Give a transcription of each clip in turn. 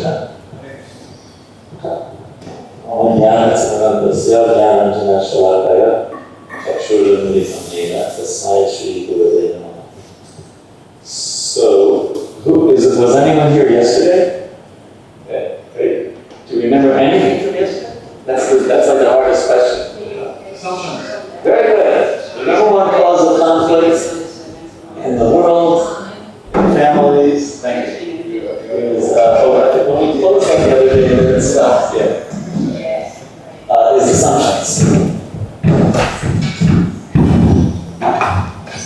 Krishna. Om Jnana-Timirandasya Jnananjana Shalakaya Chakshurunmilitam Yena Tasmai Shri Gurave Namaha. So, was anyone here yesterday? Okay, great. Do you remember anything from yesterday? That's like the hardest question. Assumptions. Very good. The number one cause of conflict in the world, in families, thank you. When we closed on the other day, it stopped, is assumptions.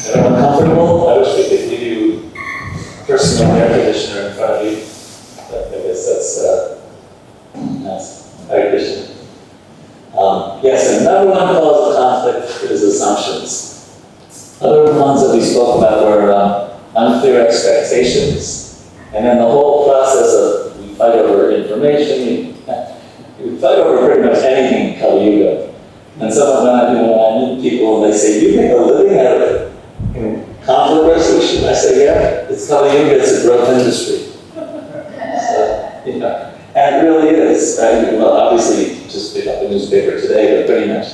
Everyone comfortable? I wish we could give you a personal air conditioner in front of you. But I guess that's nice. Hare Krishna. Yes, the number one cause of conflict is assumptions. Other ones that we spoke about were unclear expectations, and then the whole process of we fight over information, we fight over pretty much anything in Kali Yuga. And so when I meet people and they say, "You make a living out of conflict resolution?" I say, "Yeah, it's Kali Yuga, it's a growth industry." So, and it really is. Right? Well, obviously, just pick up a newspaper today, but pretty much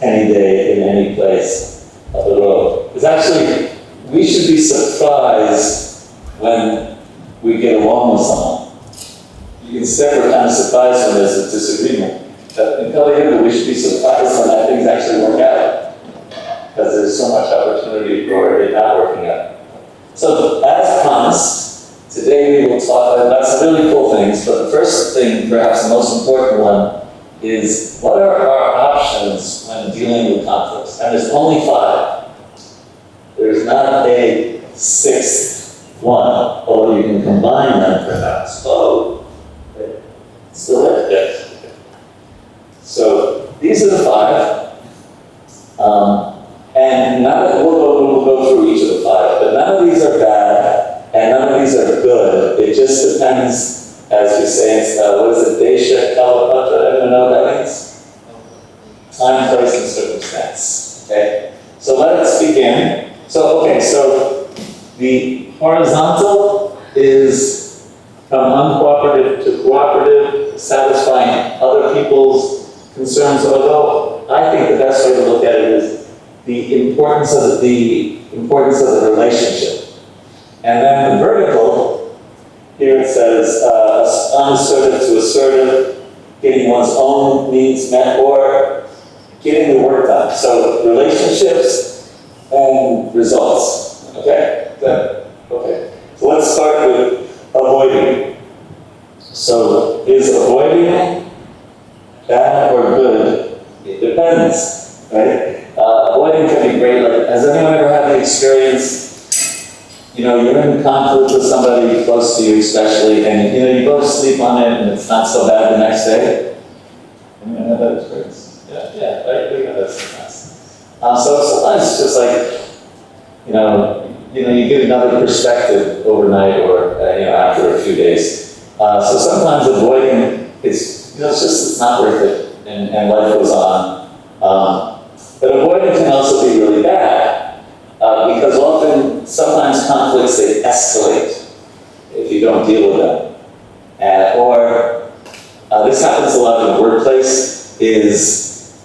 any day in any place of the world. It's actually, we should be surprised when we get along with someone. Instead, we're kind of surprised when there's a disagreement. But in Kali Yuga, we should be surprised when that things actually work out, because there's so much opportunity for it not working out. So, as promised, today we will talk about some really cool things, but the first thing, perhaps the most important one, is what are our options when dealing with conflicts? And there's only 5. There's not a 6th one, although you can combine them perhaps. Oh, still there? Yes. So these are the 5. And we'll go through each of the 5, but none of these are bad, and none of these are good. It just depends, as we say in style, what is it? Desha, Kalapatra, anyone know what that means? Time, place, and circumstance. Okay? So let us begin. So the horizontal is from uncooperative to cooperative, satisfying other people's concerns, although I think the best way to look at it is the importance of the relationship. And then the vertical, here it says unassertive to assertive, getting one's own needs met, or getting the work done. So relationships and results. Okay? Good. Okay. So let's start with avoiding. So is avoiding bad or good? It depends, right? Avoiding can be great. Like, has anyone ever had the experience? You're in conflict with somebody close to you, especially, and you go to sleep on it, and it's not so bad the next day. Anyone have that experience? Yeah, right. We have that sometimes. So sometimes it's just like, you get another perspective overnight, or after a few days. So sometimes avoiding it's not worth it, and life goes on. But avoiding can also be really bad, because sometimes conflicts, they escalate if you don't deal with them. This happens a lot in the workplace, is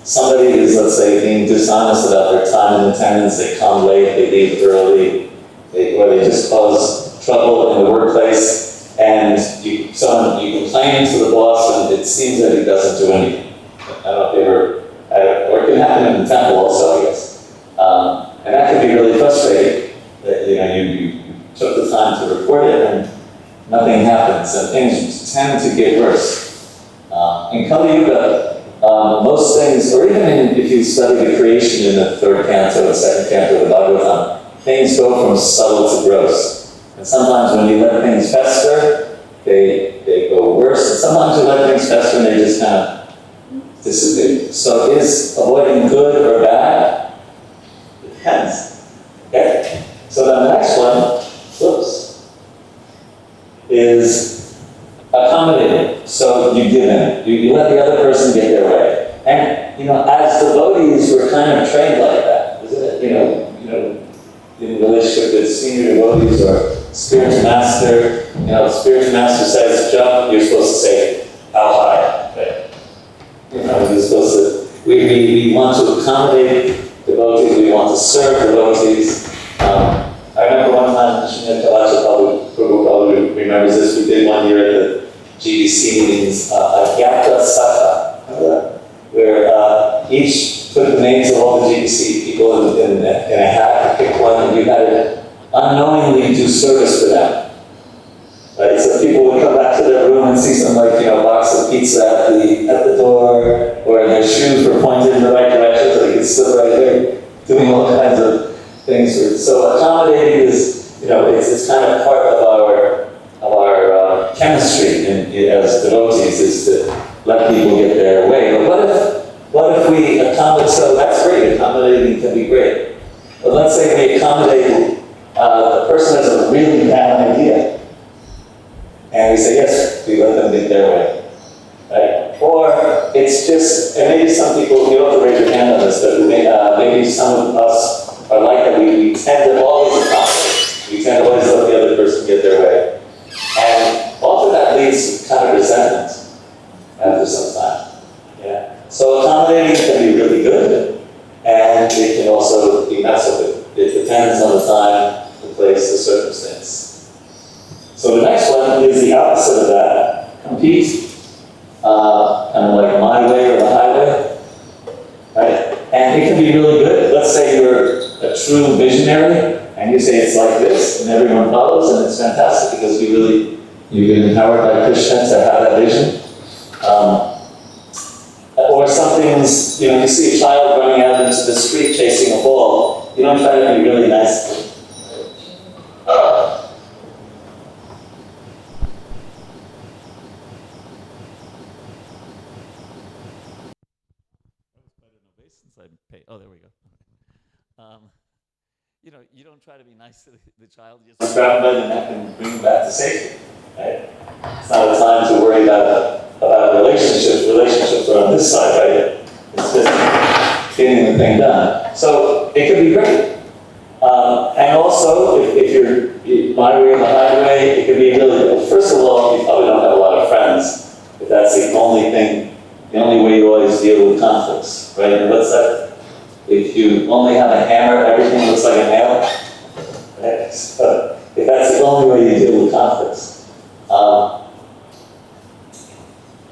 somebody is, let's say, being dishonest about their time and attendance, they come late, they leave early, or they just cause trouble in the workplace, and you complain to the boss, and it seems that he doesn't do anything. I don't know if you ever had it, or it can happen in the temple also, I guess. And that can be really frustrating, that you took the time to report it, and nothing happens, and things tend to get worse. In Kali Yuga, most things, or even if you study the creation in the 3rd canto and 2nd canto of the Bhagavatam, things go from subtle to gross. And sometimes when you let things fester, they go worse. And sometimes you let things fester and they just kind of dissipate. So is avoiding good or bad? It depends. Okay? So then the next one, is accommodating. So you give in. You let the other person get their way. And, as devotees, we're kind of trained like that, isn't it? In relationship with senior devotees or spiritual master, spiritual master says jump, you're supposed to say how high, right? You're supposed to, we want to accommodate devotees, we want to serve devotees. I remember one time, Srimad Kalacha probably remembers this, we did one year at the GBC meetings, a Gyata Sakha, where each put the names of all the GBC people in a hat, pick one, and you had to unknowingly do service for them. Right? So people would come back to their room and see some box of pizza at the door, or their shoes were pointed in the right direction so they could sit right there doing all kinds of things. So accommodating is, it's kind of part of our chemistry as devotees is to let people get their way. But what if we accommodate? So that's great. Accommodating can be great. But let's say we accommodate the person has a really bad idea. And we say, yes, we let them get their way. Right? Or it's just, and maybe some people, you don't have to raise your hand on this, but maybe some of us are like that. We tend to always accommodate. We tend to always let the other person get their way. And often that leads to kind of resentment after some time. Yeah. So accommodating can be really good, and it can also be not so good. It depends on the time, the place, the circumstance. So the next one is the opposite of that. Compete, kind of like my way or the highway, right? And it can be really good. Let's say you're a true visionary, and you say it's like this, and everyone follows, and it's fantastic because you get empowered by Krishna to have that vision. Or some things, you see a child running out into the street chasing a ball, you don't try to be really nice. Oh, there we go. You don't try to be nice to the child. You just grab him by the neck and bring him back to safety. Right? It's not a time to worry about relationships. Relationships are on this side, right? It's just getting the thing done. So it could be great. And also, if you're my way or the highway, it could be really good. First of all, you probably don't have a lot of friends if that's the only thing, the only way you always deal with conflicts, right? And what's that? If you only have a hammer, everything looks like a nail. Right? So if that's the only way you deal with conflicts.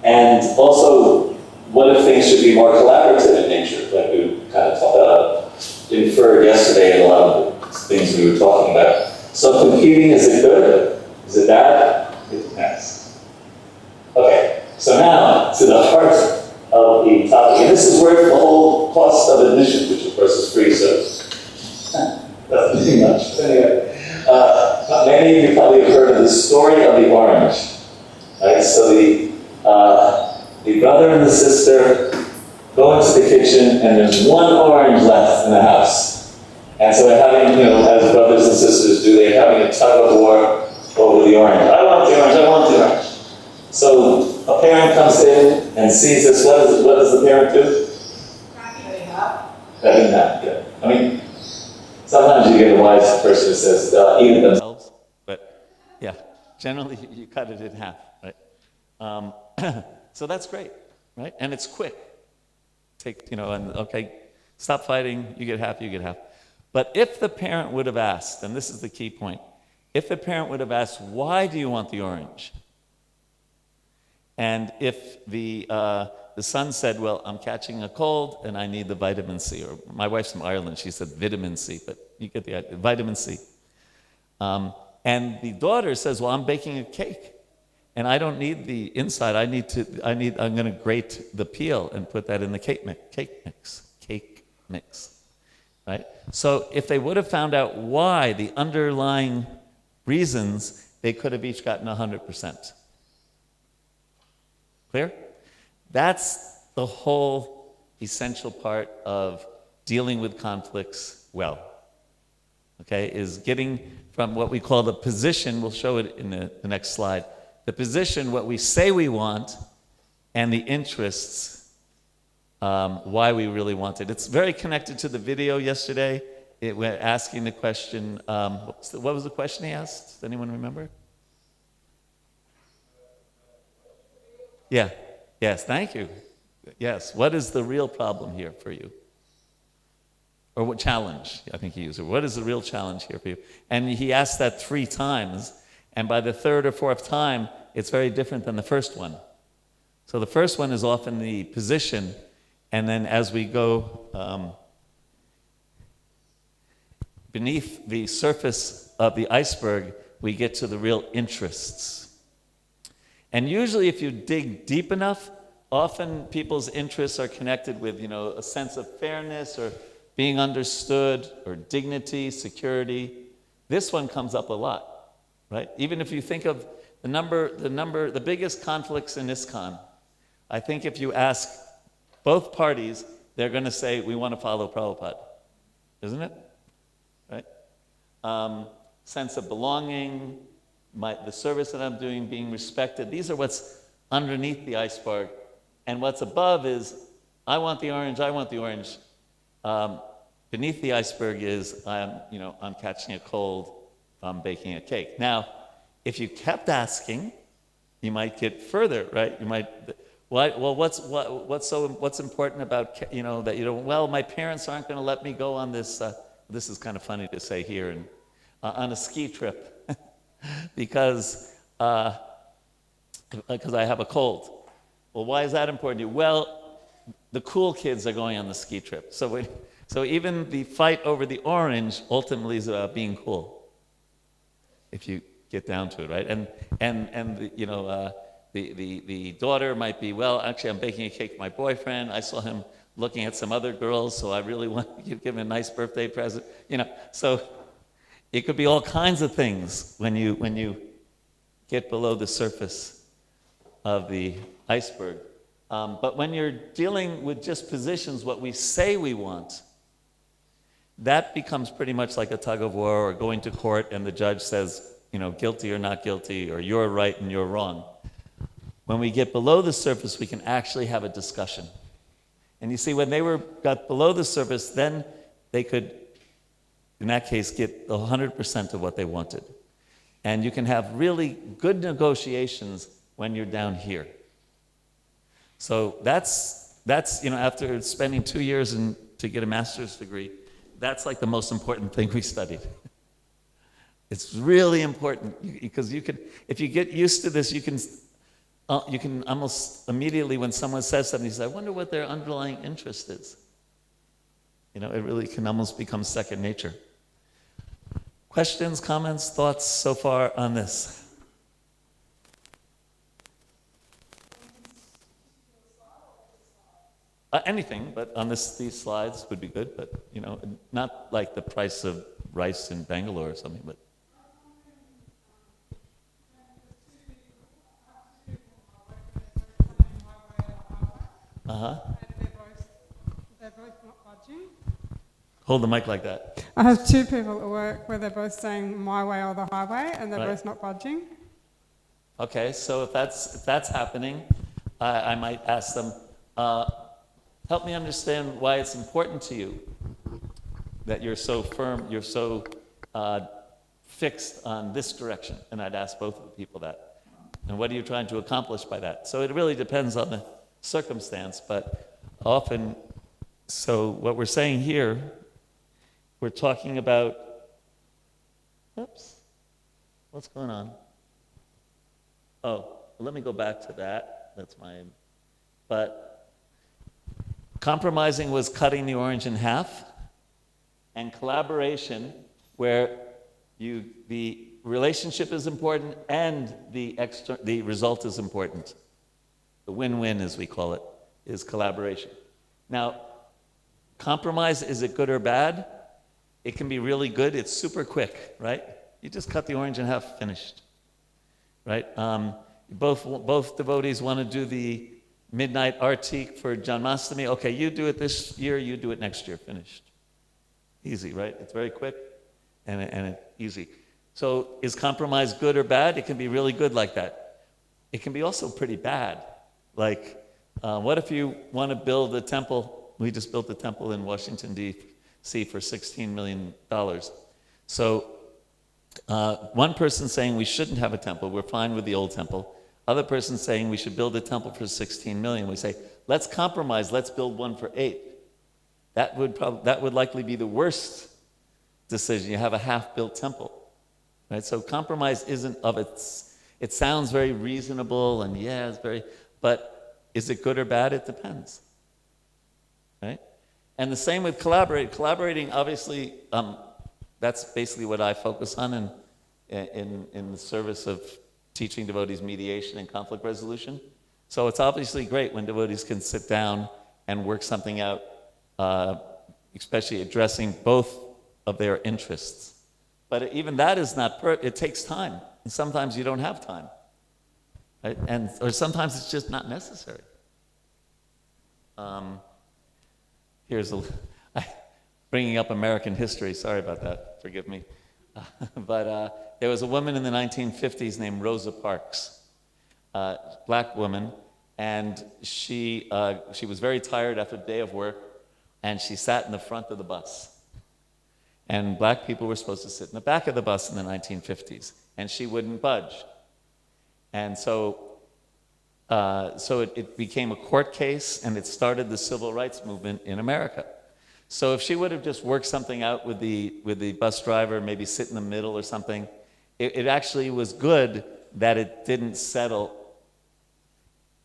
And also, what if things should be more collaborative in nature, like we kind of inferred yesterday in a lot of the things we were talking about. So competing, is it good? Is it bad? It depends. Okay, so now to the heart of the topic. And this is where the whole cost of admission, which of course is free, so doesn't mean much. Anyway, many of you probably have heard of the story of the orange. Right? So the brother and the sister go into the kitchen, and there's one orange left in the house. And so they're having, as brothers and sisters do, they're having a tug of war over the orange. I want the orange, I want the orange. So a parent comes in and sees this. What does the parent do? Cutting it up. Cutting it up, yeah. I mean, sometimes you get a wise person who says they'll eat it themselves, but yeah, generally you cut it in half, right? So that's great, right? And it's quick. Stop fighting, you get half, you get half. But if the parent would have asked, and this is the key point, if the parent would have asked, why do you want the orange? And if the son said, well, I'm catching a cold and I need the vitamin C, or my wife's from Ireland, she said vitamin C, but you get the idea, vitamin C. And the daughter says, well, I'm baking a cake and I don't need the inside, I'm going to grate the peel and put that in the cake mix, right? So if they would have found out why, the underlying reasons, they could have each gotten 100%. Clear? That's the whole essential part of dealing with conflicts well. Okay, is getting from what we call the position, we'll show it in the next slide, the position, what we say we want, and the interests, why we really want it. It's very connected to the video yesterday, we're asking the question, what was the question he asked? Does anyone remember? Yeah. Yes, thank you. Yes. What is the real problem here for you? Or what challenge? I think he used it. What is the real challenge here for you? And he asked that 3 times, and by the 3rd or 4th time, it's very different than the first one. So the first one is often the position, and then as we go beneath the surface of the iceberg, we get to the real interests. And usually if you dig deep enough, often people's interests are connected with, a sense of fairness or being understood or dignity, security. This one comes up a lot, right? Even if you think of the biggest conflicts in ISKCON, I think if you ask both parties, they're going to say, we want to follow Prabhupada, isn't it? Right? Sense of belonging, the service that I'm doing, being respected. These are what's underneath the iceberg. And what's above is, I want the orange, I want the orange. Beneath the iceberg is, I'm catching a cold, I'm baking a cake. Now, if you kept asking, you might get further, right? You might, what's important about, that you don't, well, my parents aren't going to let me go on this, this is kind of funny to say here, and on a ski trip, because I have a cold. Well, why is that important to you? Well, the cool kids are going on the ski trip. So even the fight over the orange ultimately is about being cool, if you get down to it, right? And the daughter might be, well, actually, I'm baking a cake for my boyfriend. I saw him looking at some other girls, so I really want to give him a nice birthday present. So it could be all kinds of things when you get below the surface of the iceberg. But when you're dealing with just positions, what we say we want, that becomes pretty much like a tug of war or going to court and the judge says, guilty or not guilty, or you're right and you're wrong. When we get below the surface, we can actually have a discussion. And you see, when they got below the surface, then they could, in that case, get 100% of what they wanted. And you can have really good negotiations when you're down here. So that's after spending 2 years to get a master's degree, that's like the most important thing we studied. It's really important because if you get used to this, you can almost immediately, when someone says something, you say, I wonder what their underlying interest is. It really can almost become second nature. Questions, comments, thoughts so far on this? Anything, but on these slides would be good, but not like the price of rice in Bangalore or something, but. They're both not budging. Hold the mic like that. I have 2 people at work where they're both saying my way or the highway, and they're Right. both not budging. Okay, so if that's happening, I might ask them, help me understand why it's important to you that you're so firm, you're so fixed on this direction. And I'd ask both of the people that. And what are you trying to accomplish by that? So it really depends on the circumstance, but often, so what we're saying here, we're talking about, oops, what's going on? Oh, let me go back to that. That's but compromising was cutting the orange in half, and collaboration, where the relationship is important and the result is important. The win-win, as we call it, is collaboration. Now, compromise, is it good or bad? It can be really good. It's super quick, right? You just cut the orange in half, finished, right? Both devotees want to do the midnight artik for Janmashtami. Okay, you do it this year, you do it next year, finished. Easy, right? It's very quick and easy. So is compromise good or bad? It can be really good like that. It can be also pretty bad. Like, what if you want to build a temple? We just built a temple in Washington, D.C. for $16 million. So one person saying we shouldn't have a temple, we're fine with the old temple. Other person saying we should build a temple for 16 million. We say, let's compromise, let's build one for 8. That would likely be the worst decision. You have a half-built temple, right? So compromise isn't of its, it sounds very reasonable and yeah, it's very, but is it good or bad? It depends, right? And the same with collaborating, obviously, that's basically what I focus on in the service of teaching devotees mediation and conflict resolution. So it's obviously great when devotees can sit down and work something out, especially addressing both of their interests. But even that is not, it takes time. And sometimes you don't have time, right? Or sometimes it's just not necessary. Bringing up American history, sorry about that, forgive me. But there was a woman in the 1950s named Rosa Parks, black woman, and she was very tired after a day of work, and she sat in the front of the bus. And black people were supposed to sit in the back of the bus in the 1950s, and she wouldn't budge. And so it became a court case, and it started the civil rights movement in America. So if she would have just worked something out with the bus driver, maybe sit in the middle or something, it actually was good that it didn't settle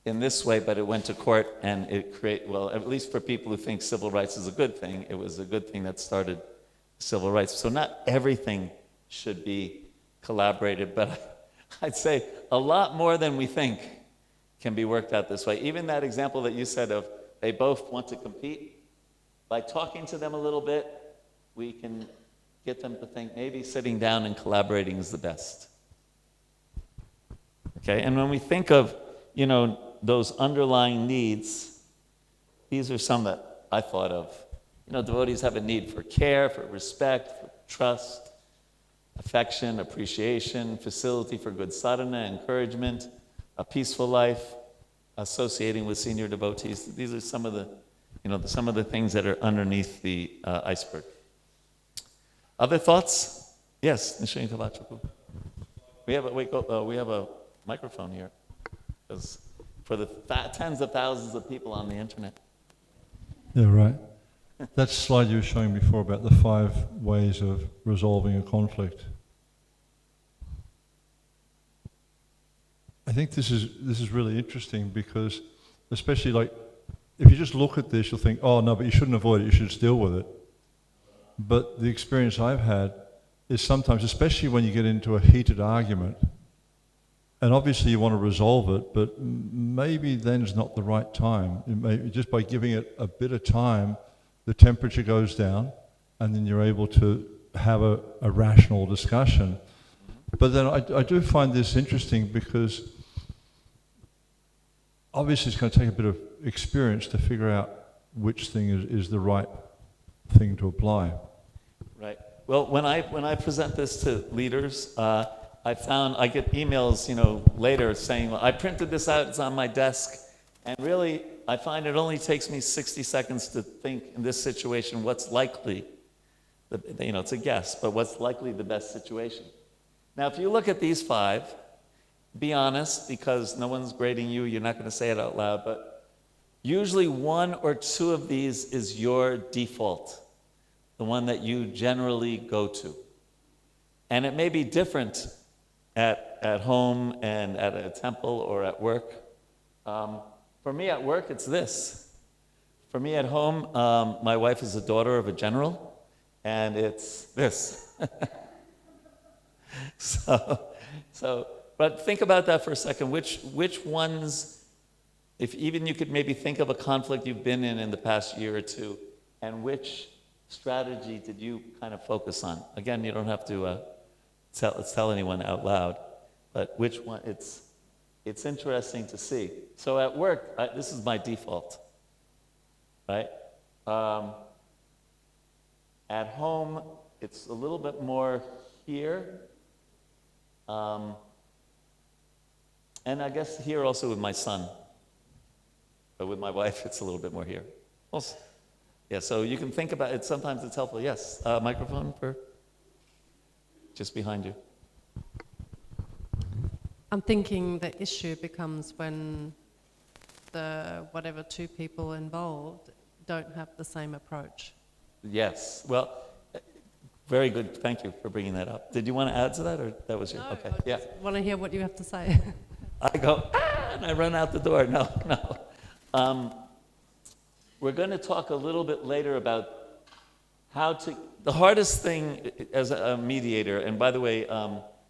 in this way, but it went to court, and well, at least for people who think civil rights is a good thing, it was a good thing that started civil rights. So not everything should be collaborated, but I'd say a lot more than we think can be worked out this way. Even that example that you said of they both want to compete, by talking to them a little bit, we can get them to think maybe sitting down and collaborating is the best. Okay, and when we think of, those underlying needs, these are some that I thought of. Devotees have a need for care, for respect, for trust, affection, appreciation, facility for good sadhana, encouragement, a peaceful life, associating with senior devotees. These are some of the things that are underneath the iceberg. Other thoughts? Yes, Nishin Tavachaku. We have a microphone here, because for the tens of thousands of people on the internet. Yeah, right. That slide you were showing before about the 5 ways of resolving a conflict. I think this is really interesting because, especially like, if you just look at this, you'll think, oh no, but you shouldn't avoid it, you should just deal with it. But the experience I've had is sometimes, especially when you get into a heated argument, and obviously you want to resolve it, but maybe then's not the right time. Just by giving it a bit of time, the temperature goes down, and then you're able to have a rational discussion. But then I do find this interesting because obviously it's going to take a bit of experience to figure out which thing is the right thing to apply. Right. Well, when I present this to leaders, I get emails, later saying, well, I printed this out, it's on my desk, and really, I find it only takes me 60 seconds to think in this situation what's likely, it's a guess, but what's likely the best situation. Now, if you look at these 5, be honest, because no one's grading you, you're not going to say it out loud, but usually 1 or 2 of these is your default, the one that you generally go to. And it may be different at home and at a temple or at work. For me at work, it's this. For me at home, my wife is the daughter of a general, and it's this. But think about that for a second. Which ones, if even you could maybe think of a conflict you've been in the past year or 2, and which strategy did you kind of focus on? Again, you don't have to tell anyone out loud, but which one? It's interesting to see. So at work, this is my default, right? At home, it's a little bit more here. And I guess here also with my son. But with my wife, it's a little bit more here. Yeah, so you can think about it. Sometimes it's helpful. Yes, microphone for just behind you. I'm thinking the issue becomes when the whatever two people involved don't have the same approach. Yes. Well, very good. Thank you for bringing that up. Did you want to add to that, or that was your? No, Okay. I Yeah. just want to hear what you have to say. I go and I run out the door. No, no. We're going to talk a little bit later about how to. The hardest thing as a mediator, and by the way,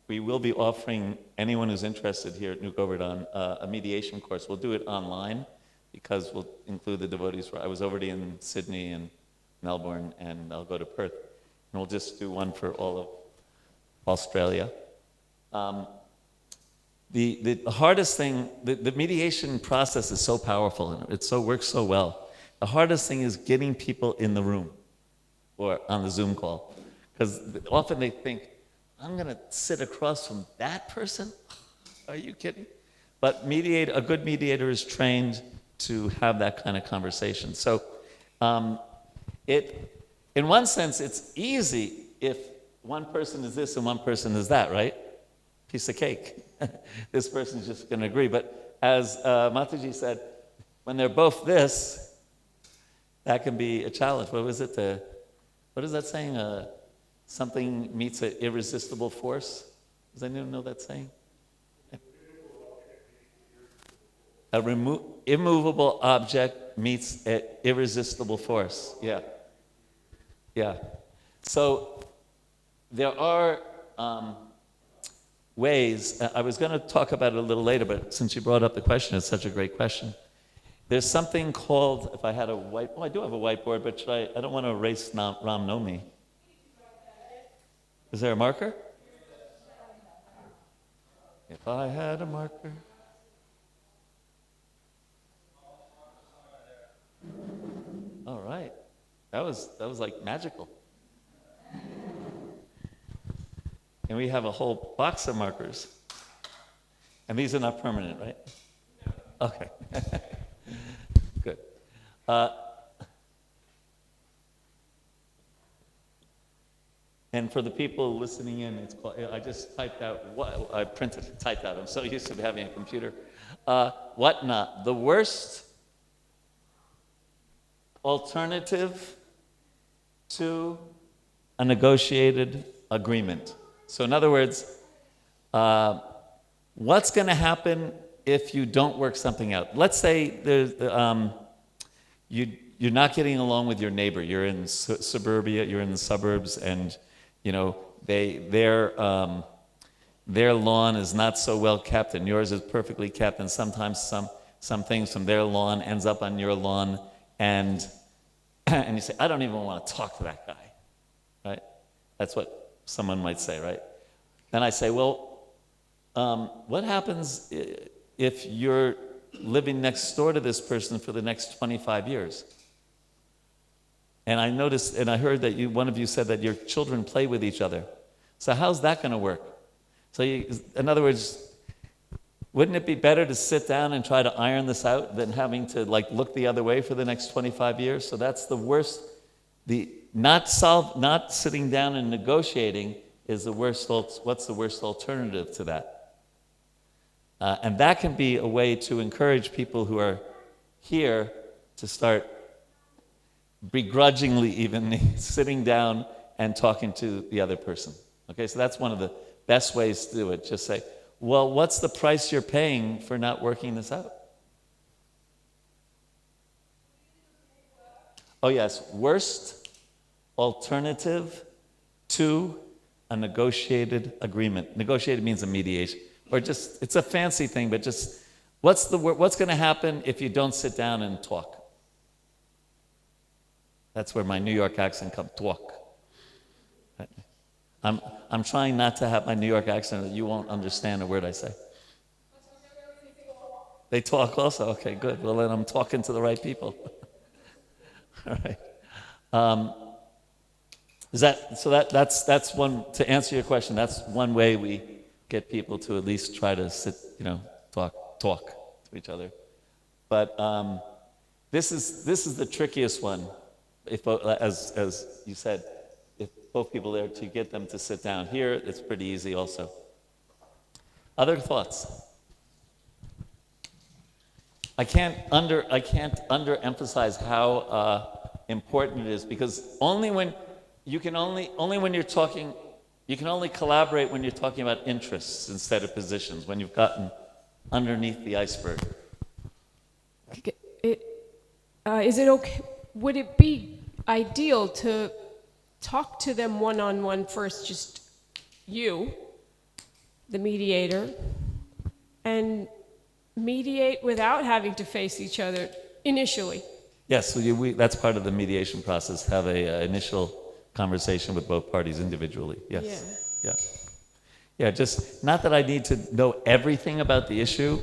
we will be offering anyone who's interested here at New Govardhana a mediation course. We'll do it online because we'll include the devotees. I was already in Sydney and Melbourne, and I'll go to Perth, and we'll just do one for all of Australia. The hardest thing, the mediation process is so powerful and it works so well. The hardest thing is getting people in the room or on the Zoom call. Because often they think, I'm going to sit across from that person? Are you kidding? But a good mediator is trained to have that kind of conversation. So in one sense, it's easy if one person is this and one person is that, right? Piece of cake. This person's just going to agree. But as Mataji said, when they're both this, that can be a challenge. What was it? What is that saying? Something meets an irresistible force. Does anyone know that saying? Immovable object meets an irresistible force. Yeah. Yeah. So there are ways. I was going to talk about it a little later, but since you brought up the question, it's such a great question. There's something called, if I had a I do have a whiteboard, but I don't want to erase Ram Nomi. Is there a marker? If I had a marker. All right. That was like magical. And we have a whole box of markers. And these are not permanent, right? Okay. Good. And for the people listening in, it's called, I just typed out, I printed and typed out. I'm so used to having a computer. Whatnot. The worst alternative to a negotiated agreement. So in other words, what's going to happen if you don't work something out? Let's say you're not getting along with your neighbor. You're in suburbia, you're in the suburbs, and their lawn is not so well kept, and yours is perfectly kept, and sometimes some things from their lawn ends up on your lawn, and you say, I don't even want to talk to that guy, right? That's what someone might say, right? Then I say, well, what happens if you're living next door to this person for the next 25 years? And I noticed, and I heard that one of you said that your children play with each other. So how's that going to work? So in other words, wouldn't it be better to sit down and try to iron this out than having to look the other way for the next 25 years? So that's the worst. Not sitting down and negotiating is the worst. What's the worst alternative to that? And that can be a way to encourage people who are here to start begrudgingly even sitting down and talking to the other person. Okay, so that's one of the best ways to do it. Just say, well, what's the price you're paying for not working this out? Oh yes, worst alternative to a negotiated agreement. Negotiated means a mediation. Or just, it's a fancy thing, but just, what's going to happen if you don't sit down and talk? That's where my New York accent comes, talk. I'm trying not to have my New York accent, that you won't understand a word I say. They talk also? Okay, good. Well, then I'm talking to the right people. All right. That's one, to answer your question, that's one way we get people to at least try to sit, talk to each other. But this is the trickiest one. if, as you said, if both people there to get them to sit down here, it's pretty easy also. Other thoughts? I can't underemphasize how important it is, because only when you're talking, you can only collaborate when you're talking about interests instead of positions, when you've gotten underneath the iceberg. Is it okay? Would it be ideal to talk to them one-on-one first, just you, the mediator, and mediate without having to face each other initially? Yes, so that's part of the mediation process, have a initial conversation with both parties individually. Yes. Yeah. Yeah, just not that I need to know everything about the issue,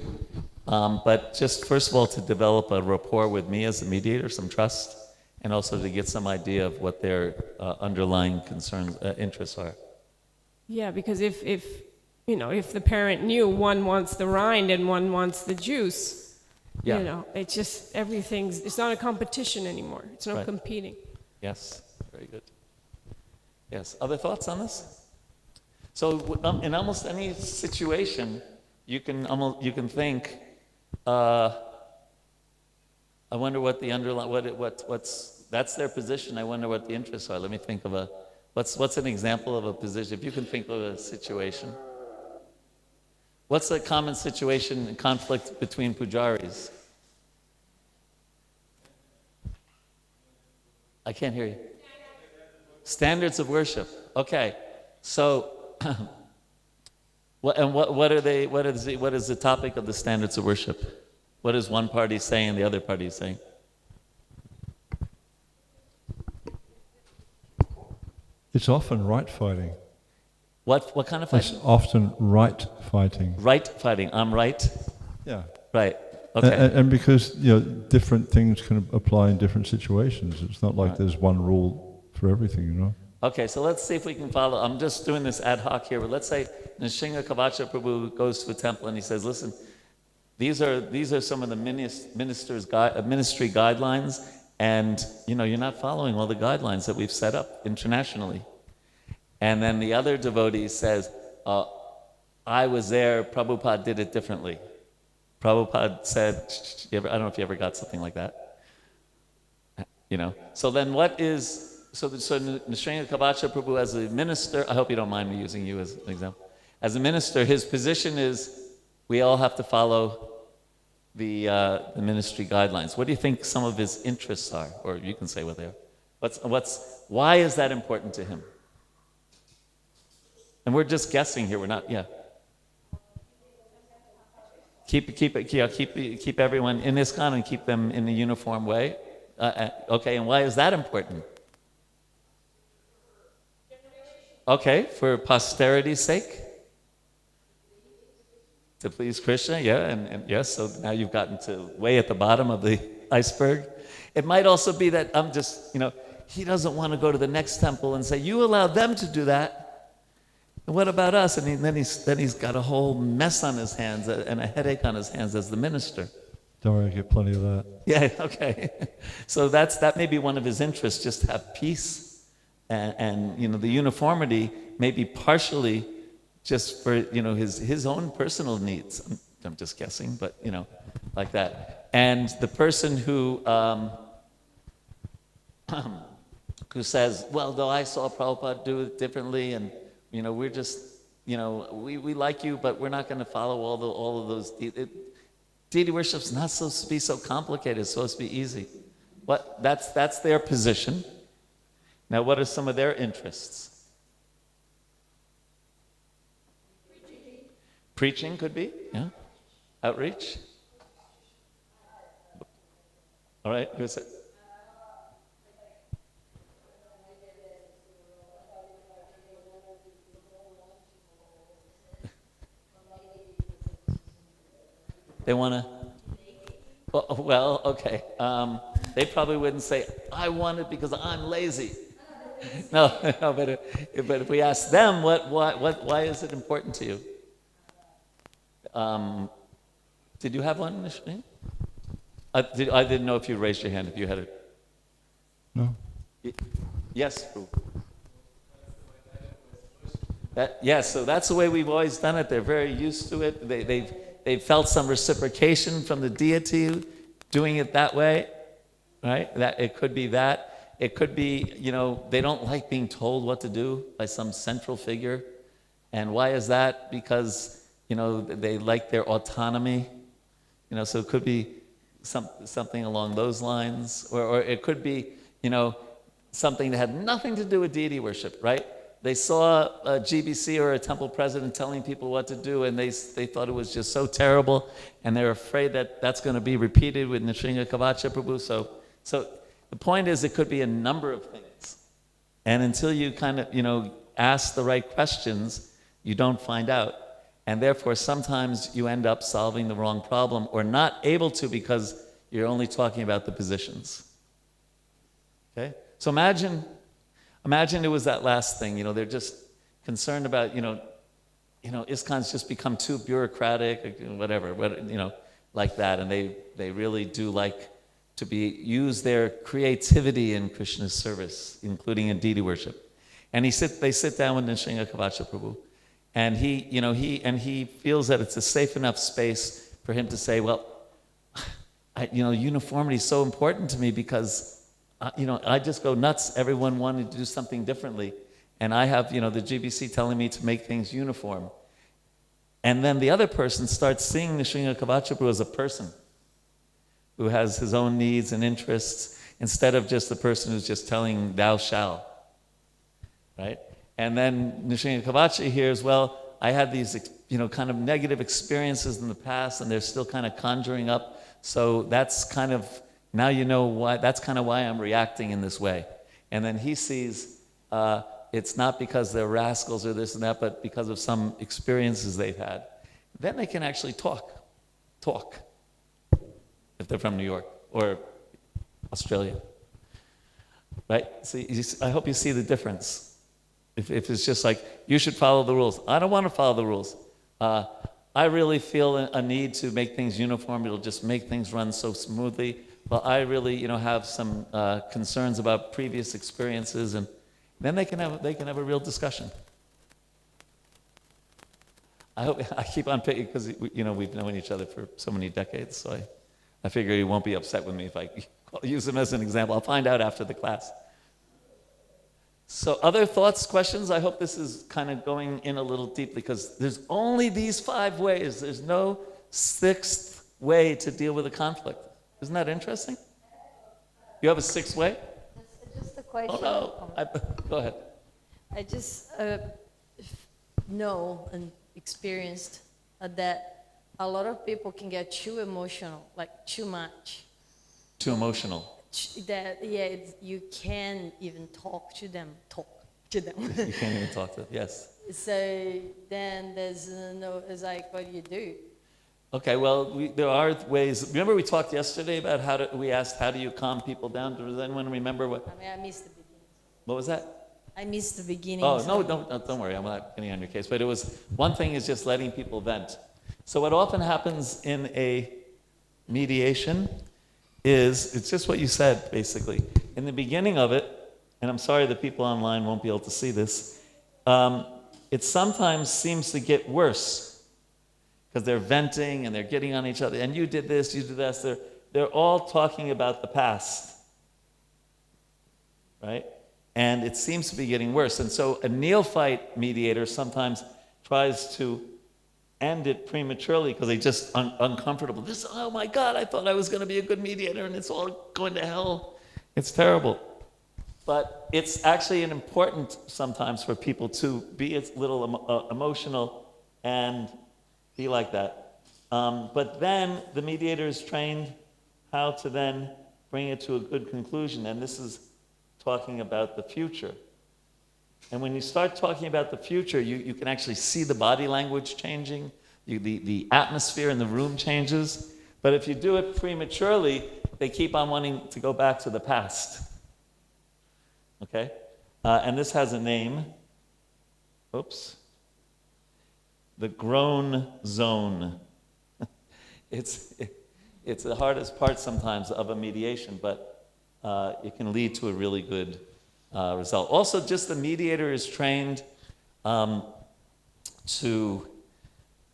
but just first of all to develop a rapport with me as a mediator, some trust, and also to get some idea of what their underlying concerns, interests are. Yeah, because if the parent knew one wants the rind and one wants the juice, Yeah. it's just it's not a competition anymore. It's not Right. competing. Yes, very good. Yes, other thoughts on this? So in almost any situation, you can think, I wonder what the underlying, that's their position. I wonder what the interests are. Let me think of what's an example of a position? If you can think of a situation. What's a common situation and conflict between pujaris? I can't hear you. Standards of worship. Okay, so what are they? What is the topic of the standards of worship? What is one party saying, the other party saying? It's often right fighting. What kind of It's fighting? often right fighting. Right fighting. I'm right. Yeah. Right. Okay. And because different things can apply in different situations. It's not like there's one rule for everything. Okay, so let's see if we can follow. I'm just doing this ad hoc here, but let's say Nrsimha Kavacha Prabhu goes to a temple and he says, listen, these are some of the ministry guidelines, and you're not following all the guidelines that we've set up internationally. And then the other devotee says, I was there, Prabhupada did it differently. Prabhupada said, I don't know if you ever got something like that. So then what is... So Nrsimha Kavacha Prabhu, as a minister, I hope you don't mind me using you as an example. As a minister, his position is we all have to follow the ministry guidelines. What do you think some of his interests are? Or you can say what they are. Why is that important to him? And we're just guessing here. We're not. Yeah. Keep everyone in ISKCON and keep them in a uniform way. Okay, and why is that important? Okay, for posterity's sake? To please Krishna, yeah, and yes, so now you've gotten to way at the bottom of the iceberg. It might also be that I'm just, he doesn't want to go to the next temple and say, you allowed them to do that. And what about us? And then he's got a whole mess on his hands and a headache on his hands as the minister. Don't worry, I get plenty of that. Yeah, okay. So that may be one of his interests, just to have peace. And the uniformity may be partially just for his own personal needs. I'm just guessing, but like that. And the person who says, well, though I saw Prabhupada do it differently, and we're just we like you, but we're not going to follow all of those. Deity worship's not supposed to be so complicated. It's supposed to be easy. That's their position. Now, what are some of their interests? Preaching could be, yeah. Outreach. All right, who's it? They want to. Well, okay. They probably wouldn't say, "I want it because I'm lazy." No, but if we ask them, why is it important to you? Did you have one, Nishmi? I didn't know if you raised your hand, if you had it. No. Yes, Prabhu. Yes, so that's the way we've always done it. They're very used to it. They've felt some reciprocation from the deity doing it that way, right? That it could be that. It could be, they don't like being told what to do by some central figure. And why is that? Because, they like their autonomy. So it could be something along those lines. Or it could be, something that had nothing to do with deity worship, right? They saw a GBC or a temple president telling people what to do, and they thought it was just so terrible, and they're afraid that that's going to be repeated with Nrsinga Kavacha Prabhu. So the point is, it could be a number of things. And until you kind of, ask the right questions, you don't find out. And therefore, sometimes you end up solving the wrong problem or not able to because you're only talking about the positions. Okay? So imagine it was that last thing, they're just concerned about, ISKCON's just become too bureaucratic, whatever, like that. And they really do like to use their creativity in Krishna's service, including in deity worship. And they sit down with Nrsinga Kavacha Prabhu. And he feels that it's a safe enough space for him to say, well, uniformity is so important to me because I just go nuts. Everyone wanted to do something differently. And I have, the GBC telling me to make things uniform. And then the other person starts seeing Nrsinga Kavacha Prabhu as a person who has his own needs and interests instead of just the person who's just telling thou shall, right? And then Nrsinga Kavacha hears, well, I had these, kind of negative experiences in the past and they're still kind of conjuring up. So that's kind of, now you know why, that's kind of why I'm reacting in this way. And then he sees it's not because they're rascals or this and that, but because of some experiences they've had. Then they can actually talk, if they're from New York or Australia. Right? See, I hope you see the difference. If it's just like, you should follow the rules. I don't want to follow the rules. I really feel a need to make things uniform. It'll just make things run so smoothly. Well, I really, have some concerns about previous experiences, and then they can have a real discussion. I keep on picking because we've known each other for so many decades, so I figure he won't be upset with me if I use him as an example. I'll find out after the class. So other thoughts, questions? I hope this is kind of going in a little deeply because there's only these 5 ways. There's no 6th way to deal with a conflict. Isn't that interesting? You have a 6th way? Just a question. Oh no, go ahead. I just know and experienced that a lot of people can get too emotional, like too much. Too emotional. You can't even talk to them. You can't even talk to them, yes. So then there's it's like, what do you do? Okay, well, there are ways. Remember we talked yesterday about we asked, how do you calm people down? Does anyone remember what? I missed the beginning. What was that? I missed the beginning. Oh, no, don't worry. I'm not getting on your case. But it was, one thing is just letting people vent. So what often happens in a mediation is, it's just what you said, basically. In the beginning of it, and I'm sorry that people online won't be able to see this, it sometimes seems to get worse because they're venting and they're getting on each other. And you did this, you did this. They're all talking about the past, right? And it seems to be getting worse. And so a neophyte mediator sometimes tries to end it prematurely because they just uncomfortable. Oh my God, I thought I was going to be a good mediator and it's all going to hell. It's terrible. But it's actually important sometimes for people to be a little emotional and be like that. But then the mediator is trained how to then bring it to a good conclusion. And this is talking about the future. And when you start talking about the future, you can actually see the body language changing, the atmosphere in the room changes. But if you do it prematurely, they keep on wanting to go back to the past. Okay? And this has a name. Oops. The groan zone. It's the hardest part sometimes of a mediation, but it can lead to a really good result. Also, just the mediator is trained to,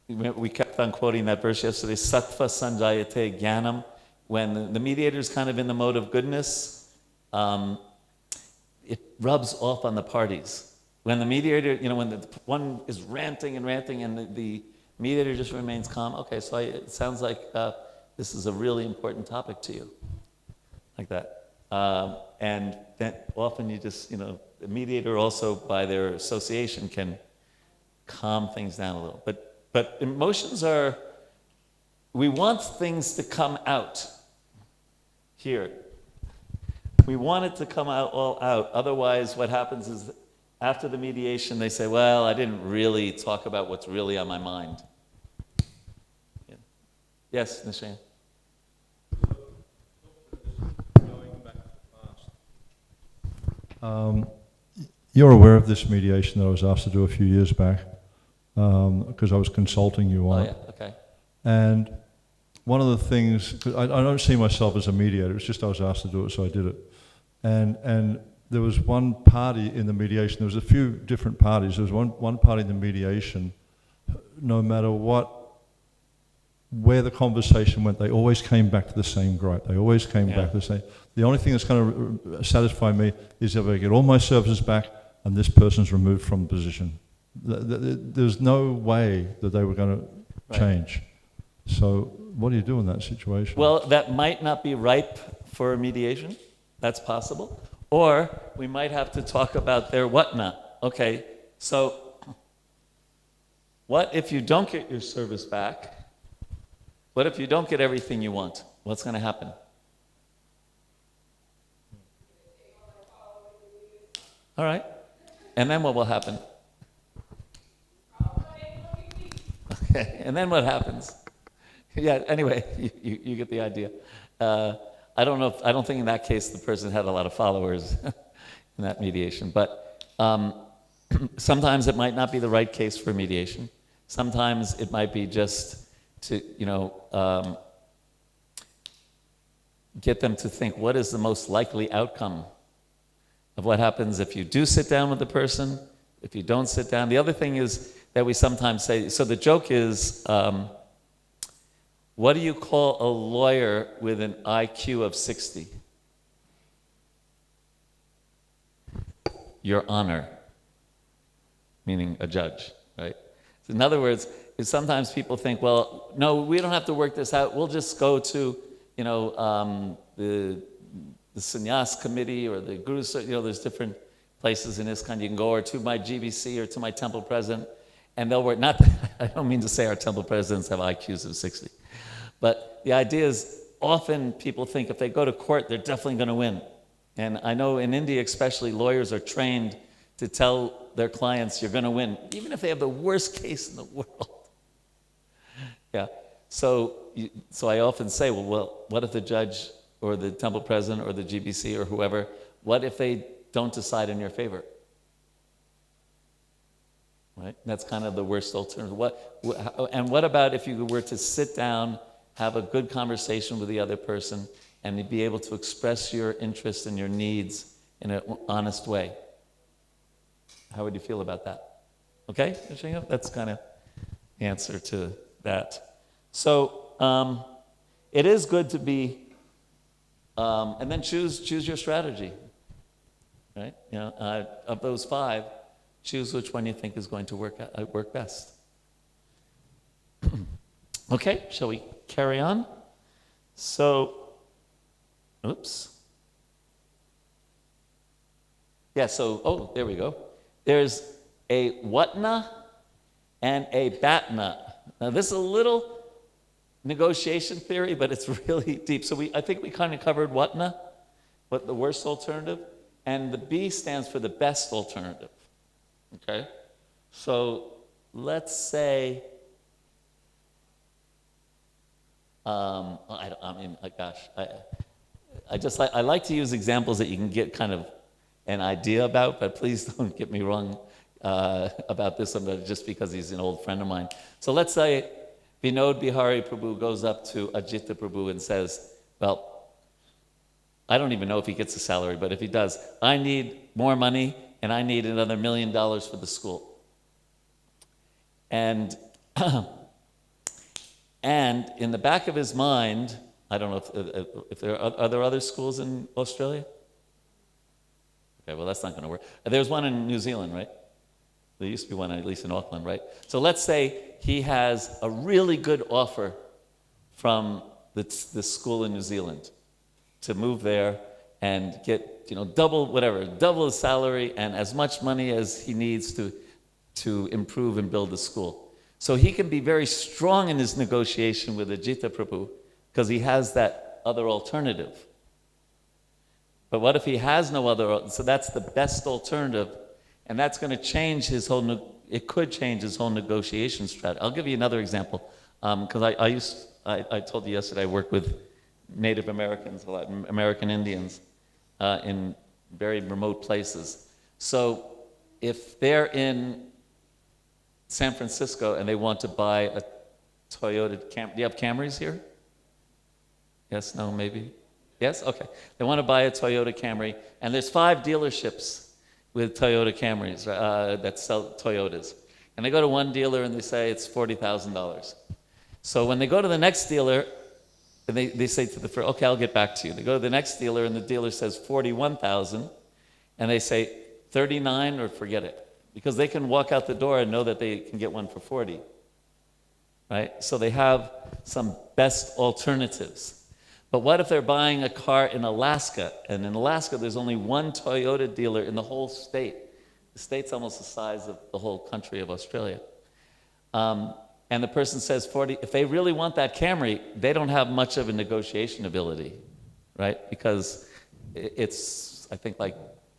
we kept on quoting that verse yesterday, sattva sanjayate jnanam. When the mediator is kind of in the mode of goodness, it rubs off on the parties. When the mediator, when the one is ranting and the mediator just remains calm, okay, so it sounds like this is a really important topic to you, like that. And then often you just, the mediator also by their association can calm things down a little. But emotions are, we want things to come out here. We want it to come out all out. Otherwise, what happens is after the mediation, they say, well, I didn't really talk about what's really on my mind. Yeah. Yes, Nishan? You're aware of this mediation that I was asked to do a few years back, because I was consulting you on it. Oh, yeah, okay. And one of the things, 'cause I don't see myself as a mediator, it's just I was asked to do it, so I did it. And there was one party in the mediation, there was a few different parties, there was one party in the mediation, no matter where the conversation went, they always came back to the same gripe. They always came back to the same. The only thing that's going to satisfy me is if I get all my services back and this person's removed from the position. There's no way that they were going to change. So what do you do in that situation? Well, that might not be ripe for mediation. That's possible. Or we might have to talk about their whatnot. Okay, so what if you don't get your service back? What if you don't get everything you want? What's going to happen? All right. And then what will happen? Okay. And then what happens? Yeah, anyway, you get the idea. I don't think in that case the person had a lot of followers in that mediation. But sometimes it might not be the right case for mediation. Sometimes it might be just to, get them to think, what is the most likely outcome of what happens if you do sit down with the person, if you don't sit down. The other thing is that we sometimes say, so the joke is, what do you call a lawyer with an IQ of 60? Your Honor, meaning a judge, right? So in other words, is sometimes people think, well, no, we don't have to work this out. We'll just go to, the sannyas committee or the guru, there's different places in ISKCON you can go, or to my GBC or to my temple president, and they'll work. Not, I don't mean to say our temple presidents have IQs of 60, but the idea is often people think if they go to court, they're definitely going to win. And I know in India especially, lawyers are trained to tell their clients, you're going to win, even if they have the worst case in the world. Yeah. So I often say, well, what if the judge or the temple president or the GBC or whoever, what if they don't decide in your favor? Right? That's kind of the worst alternative. And what about if you were to sit down, have a good conversation with the other person, and be able to express your interests and your needs in an honest way? How would you feel about that? Okay? That's kind of the answer to that. So it is good to be, and then choose your strategy, right? Of those 5, choose which one you think is going to work best. Okay, shall we carry on? So, oops. Yeah, so, there we go. There's a whatna and a batna. Now, this is a little negotiation theory, but it's really deep. So I think we kind of covered whatna, what the worst alternative, and the B stands for the best alternative. Okay? So let's say, I like to use examples that you can get kind of an idea about, but please don't get me wrong about this one, just because he's an old friend of mine. So let's say Vinod Vihari Prabhu goes up to Ajita Prabhu and says, well, I don't even know if he gets a salary, but if he does, I need more money and I need another $1 million for the school. And, and in the back of his mind, I don't know if are there other schools in Australia? Okay, well, that's not going to work. There's one in New Zealand, right? There used to be one, at least in Auckland, right? So let's say he has a really good offer from the school in New Zealand to move there and get, double the salary and as much money as he needs to improve and build the school. So he can be very strong in his negotiation with Ajita Prabhu because he has that other alternative. But what if he has no other, so that's the best alternative, and that's going to change his whole, it could change his whole negotiation strategy. I'll give you another example, because I told you yesterday I work with Native Americans, a lot, American Indians, in very remote places. So if they're in San Francisco and they want to buy a Toyota Camry, do you have Camrys here? Yes, no, maybe? Yes? Okay. They want to buy a Toyota Camry, and there's 5 dealerships with Toyota Camrys that sell Toyotas. And they go to one dealer and they say it's $40,000. So when they go to the next dealer, and they say to the first, okay, I'll get back to you. They go to the next dealer and the dealer says 41,000, and they say 39 or forget it. Because they can walk out the door and know that they can get one for 40. Right? So they have some best alternatives. But what if they're buying a car in Alaska, and in Alaska there's only one Toyota dealer in the whole state. The state's almost the size of the whole country of Australia. And the person says 40, if they really want that Camry, they don't have much of a negotiation ability, right? Because it's, I think, like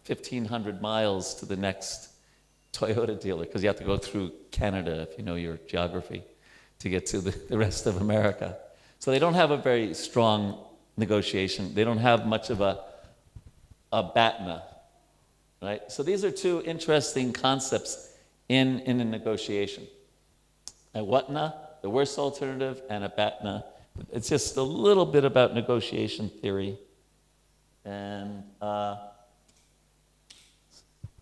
1,500 miles to the next Toyota dealer, because you have to go through Canada, if you know your geography, to get to the rest of America. So they don't have a very strong negotiation. They don't have much of a BATNA, right? So these are 2 interesting concepts in a negotiation. A WATNA, the worst alternative, and a BATNA. It's just a little bit about negotiation theory. And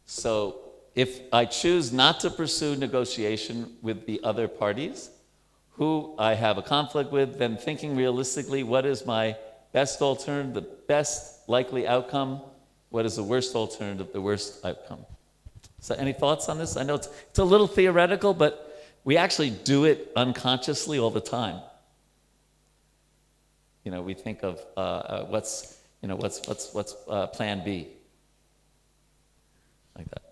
so if I choose not to pursue negotiation with the other parties, who I have a conflict with, then thinking realistically, what is my best alternative, the best likely outcome? What is the worst alternative, the worst outcome? So any thoughts on this? I know it's a little theoretical, but we actually do it unconsciously all the time. We think of what's plan B? Like that.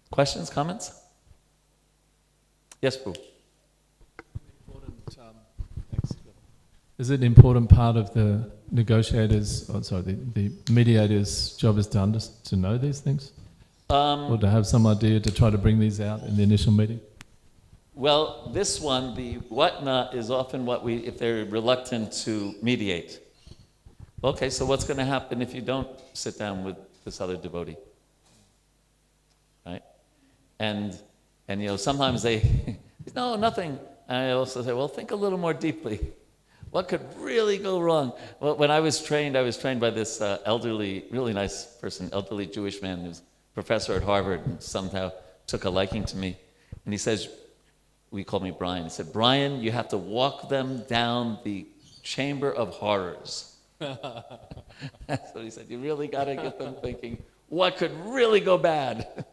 Questions, comments? Yes, Boo. Is it an important part of the negotiators, the mediator's job is to know these things? Or to have some idea to try to bring these out in the initial meeting? Well, this one, the WATNA, is often if they're reluctant to mediate. Okay, so what's going to happen if you don't sit down with this other devotee? Right? And sometimes they, no, nothing. And I also say, well, think a little more deeply. What could really go wrong? Well, when I was trained by this elderly, really nice person, elderly Jewish man who's professor at Harvard and somehow took a liking to me. And he says, we called me Brian. He said, Brian, you have to walk them down the chamber of horrors. That's what he said. You really got to get them thinking, what could really go bad?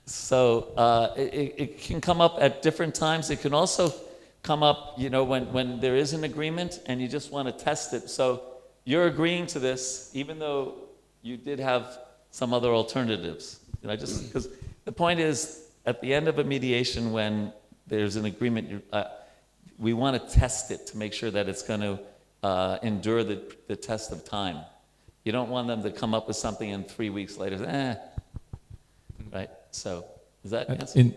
So it can come up at different times. It can also come up, when there is an agreement and you just want to test it. So you're agreeing to this, even though you did have some other alternatives. Because the point is, at the end of a mediation, when there's an agreement, we want to test it to make sure that it's going to endure the test of time. You don't want them to come up with something and 3 weeks later, right? So, does that answer?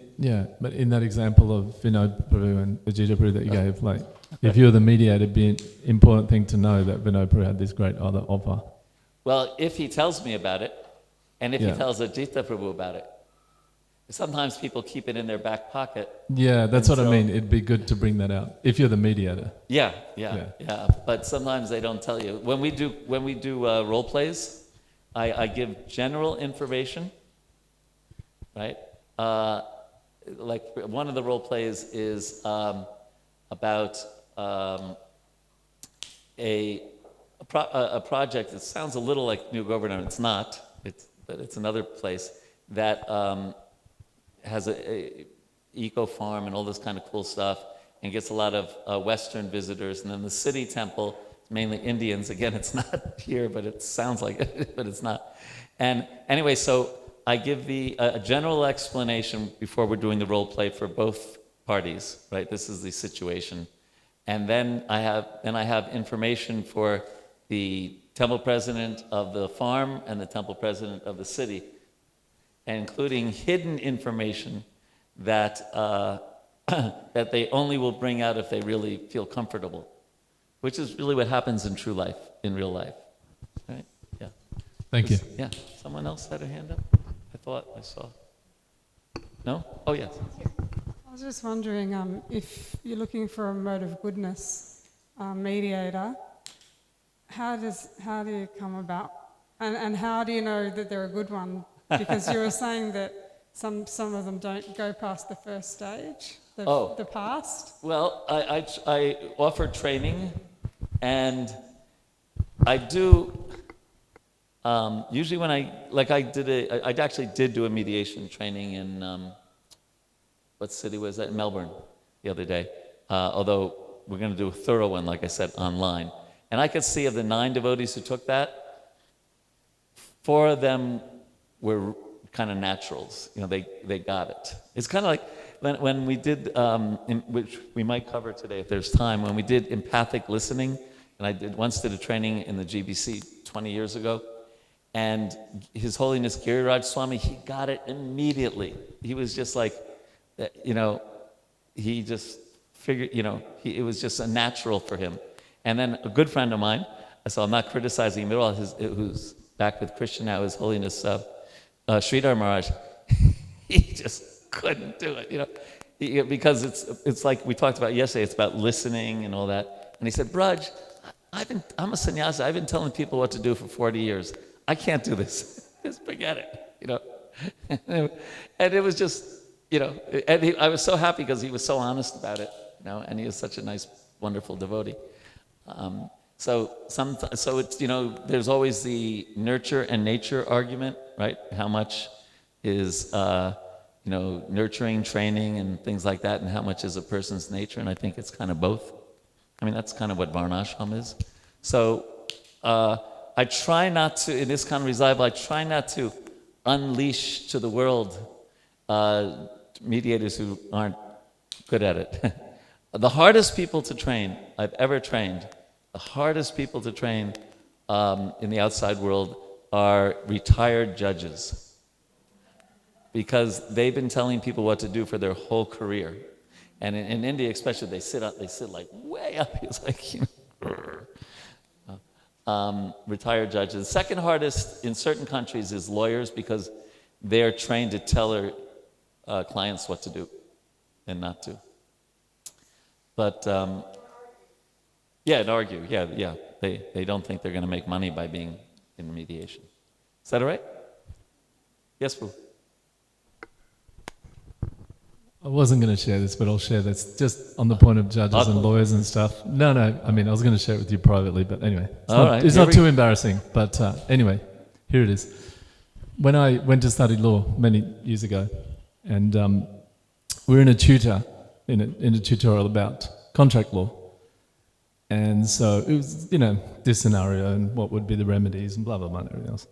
But in that example of Vinod Prabhu and Ajita Prabhu that you gave, if you're the mediator, it'd be an important thing to know that Vinod Prabhu had this great other offer. Well, if he tells me about it, and if he tells Ajita Prabhu about it, sometimes people keep it in their back pocket. Yeah, that's what I So- mean. It'd be good to bring that out if you're the mediator. Yeah. Yeah. But sometimes they don't tell you. When we do role plays, I give general information, right? Like one of the role plays is about a project that sounds a little like New Govardhana. It's not. But it's another place that has a eco farm and all this kind of cool stuff, and gets a lot of Western visitors. And then the city temple, mainly Indians. Again, it's not here, but it sounds like it, but it's not. And anyway, so I give a general explanation before we're doing the role play for both parties, right? This is the situation. And then I have information for the temple president of the farm and the temple president of the city, including hidden information that that they only will bring out if they really feel comfortable, which is really what happens in true life, in real life, right? Yeah. Thank you. Yeah. Someone else had a hand up? I thought I saw. No? Oh, yes. I was just wondering if you're looking for a mode of goodness mediator, how do you come about, and how do you know that they're a good one? Because you were saying that some of them don't go past the first stage, the past. Well, I offer training, and I do. Usually when I actually did do a mediation training in what city was that? Melbourne, the other day. Although we're going to do a thorough one, like I said, online. And I could see of the 9 devotees who took that, 4 of them were kind of naturals. You know, they got it. It's kind of like when we did, which we might cover today if there's time, when we did empathic listening, and I once did a training in the GBC 20 years ago, and His Holiness Giriraj Swami, he got it immediately. He was just like, you know, he just figured, you know, it was just a natural for him. And then a good friend of mine, so I'm not criticizing him at all, who's back with Krishna now, His Holiness Sridhar Maharaj, he just couldn't do it, you know, because it's like we talked about yesterday, it's about listening and all that. And he said, Vraj, I'm a sannyasi, I've been telling people what to do for 40 years. I can't do this. Just forget it, you know. And it was just, you know, and I was so happy because he was so honest about it, you know, and he is such a nice, wonderful devotee. So it's, you know, there's always the nurture and nature argument, right? How much is, you know, nurturing, training, and things like that, and how much is a person's nature? And I think it's kind of both. I mean, that's kind of what Varnashram is. So I try not to, in this kind of revival, I try not to unleash to the world mediators who aren't good at it. The hardest people to train I've ever trained, the hardest people to train in the outside world are retired judges, because they've been telling people what to do for their whole career. And in India especially, they sit like way up. It's like, you know, retired judges. The second hardest in certain countries is lawyers, because they're trained to tell their clients what to do and not to. But yeah, and argue. Yeah. They don't think they're going to make money by being in mediation. Is that all right? Yes, Boo. I wasn't going to share this, but I'll share this just on the point of judges and lawyers and stuff. No, I mean, I was going to share it with you privately, but anyway. It's not too embarrassing, but anyway, here it is. When I went to study law many years ago, and we were in a tutorial about contract law. And so it was, you know, this scenario and what would be the remedies and blah, blah, blah, and everything else.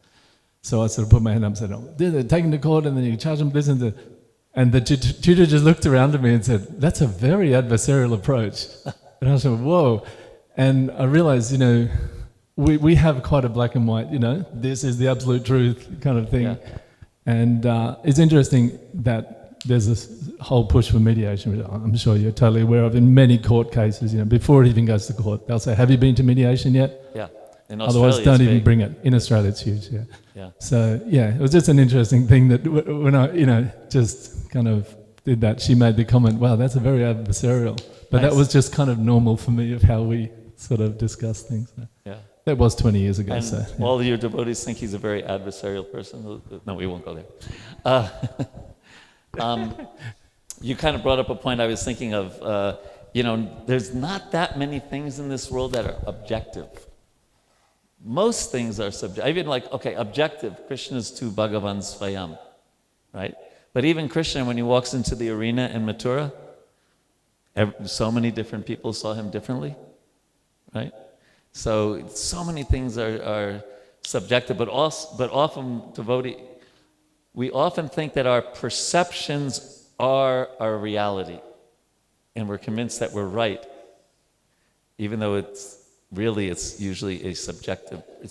So I sort of put my hand up and said, oh, they're taken to court and then you charge them this and that. And the tutor just looked around at me and said, that's a very adversarial approach. And I said, whoa. And I realized, you know, we have quite a black and white, you know, this is the absolute truth kind of thing. Yeah. And it's interesting that there's this whole push for mediation, which I'm sure you're totally aware of in many court cases. You know, before it even goes to court, they'll say, have you been to mediation yet? Yeah. In Otherwise, Australia, don't it's even big. bring it. In Australia, it's huge. Yeah. Yeah. So yeah, it was just an interesting thing that when I, just kind of did that, she made the comment, "Wow, that's a very adversarial." But that Nice. was just kind of normal for me of how we sort of discuss things. So Yeah. that was 20 years ago. And So yeah. all your devotees think he's a very adversarial person. No, we won't go there. Uh, you kind of brought up a point I was thinking of. There's not that many things in this world that are objective. Most things are subjective. Even objective, Krishna's tu Bhagavan Swayam, right? But even Krishna, when he walks into the arena in Mathura, so many different people saw him differently, right? So many things are subjective, but often we often think that our perceptions are our reality, and we're convinced that we're right, even though it's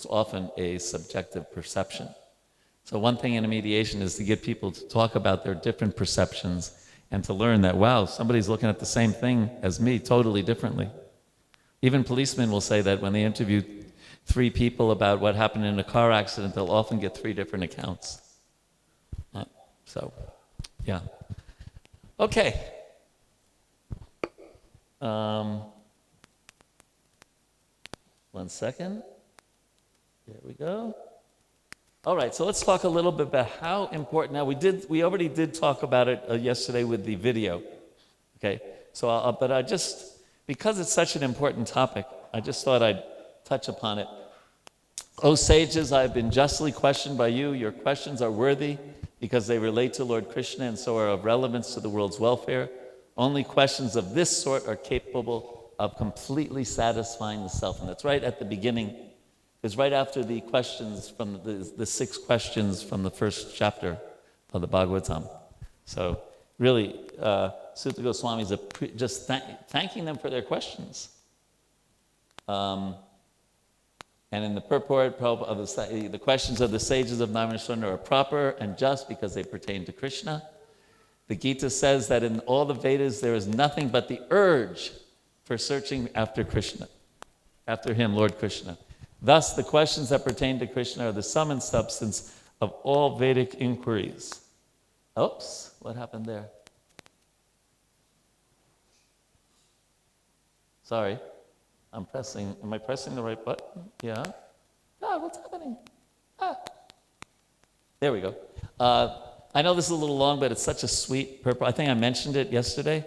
often a subjective perception. So one thing in a mediation is to get people to talk about their different perceptions and to learn that, wow, somebody's looking at the same thing as me totally differently. Even policemen will say that when they interview 3 people about what happened in a car accident, they'll often get 3 different accounts. Yeah. Okay. One second. There we go. All right, so let's talk a little bit about how important. Now we already did talk about it yesterday with the video. Okay, so because it's such an important topic, I just thought I'd touch upon it. O sages, I have been justly questioned by you. Your questions are worthy because they relate to Lord Krishna and so are of relevance to the world's welfare. Only questions of this sort are capable of completely satisfying the self. And that's right at the beginning. It's right after the questions from the 6 questions from the first chapter of the Bhagavatam. So really, Sutta Goswami is just thanking them for their questions. And in the purport of the questions of the sages of Naimisharana are proper and just because they pertain to Krishna. The Gita says that in all the Vedas there is nothing but the urge for searching after Krishna, after him, Lord Krishna. Thus, the questions that pertain to Krishna are the sum and substance of all Vedic inquiries. Oops, what happened there? Sorry, am I pressing the right button? Yeah. God, what's happening? There we go. I know this is a little long, but it's such a sweet purpose. I think I mentioned it yesterday.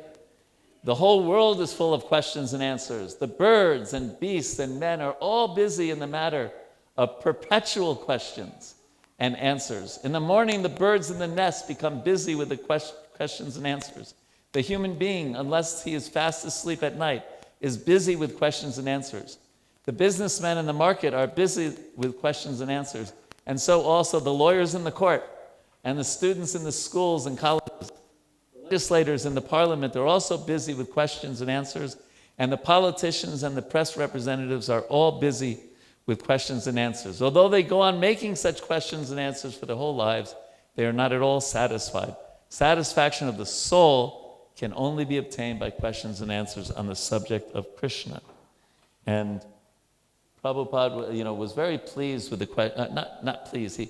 The whole world is full of questions and answers. The birds and beasts and men are all busy in the matter of perpetual questions and answers. In the morning, the birds in the nest become busy with the questions and answers. The human being, unless he is fast asleep at night, is busy with questions and answers. The businessmen in the market are busy with questions and answers. And so also the lawyers in the court and the students in the schools and colleges, legislators in the parliament are also busy with questions and answers, and the politicians and the press representatives are all busy with questions and answers. Although they go on making such questions and answers for their whole lives, they are not at all satisfied. Satisfaction of the soul can only be obtained by questions and answers on the subject of Krishna. And Prabhupada, was very pleased with the question. Not pleased.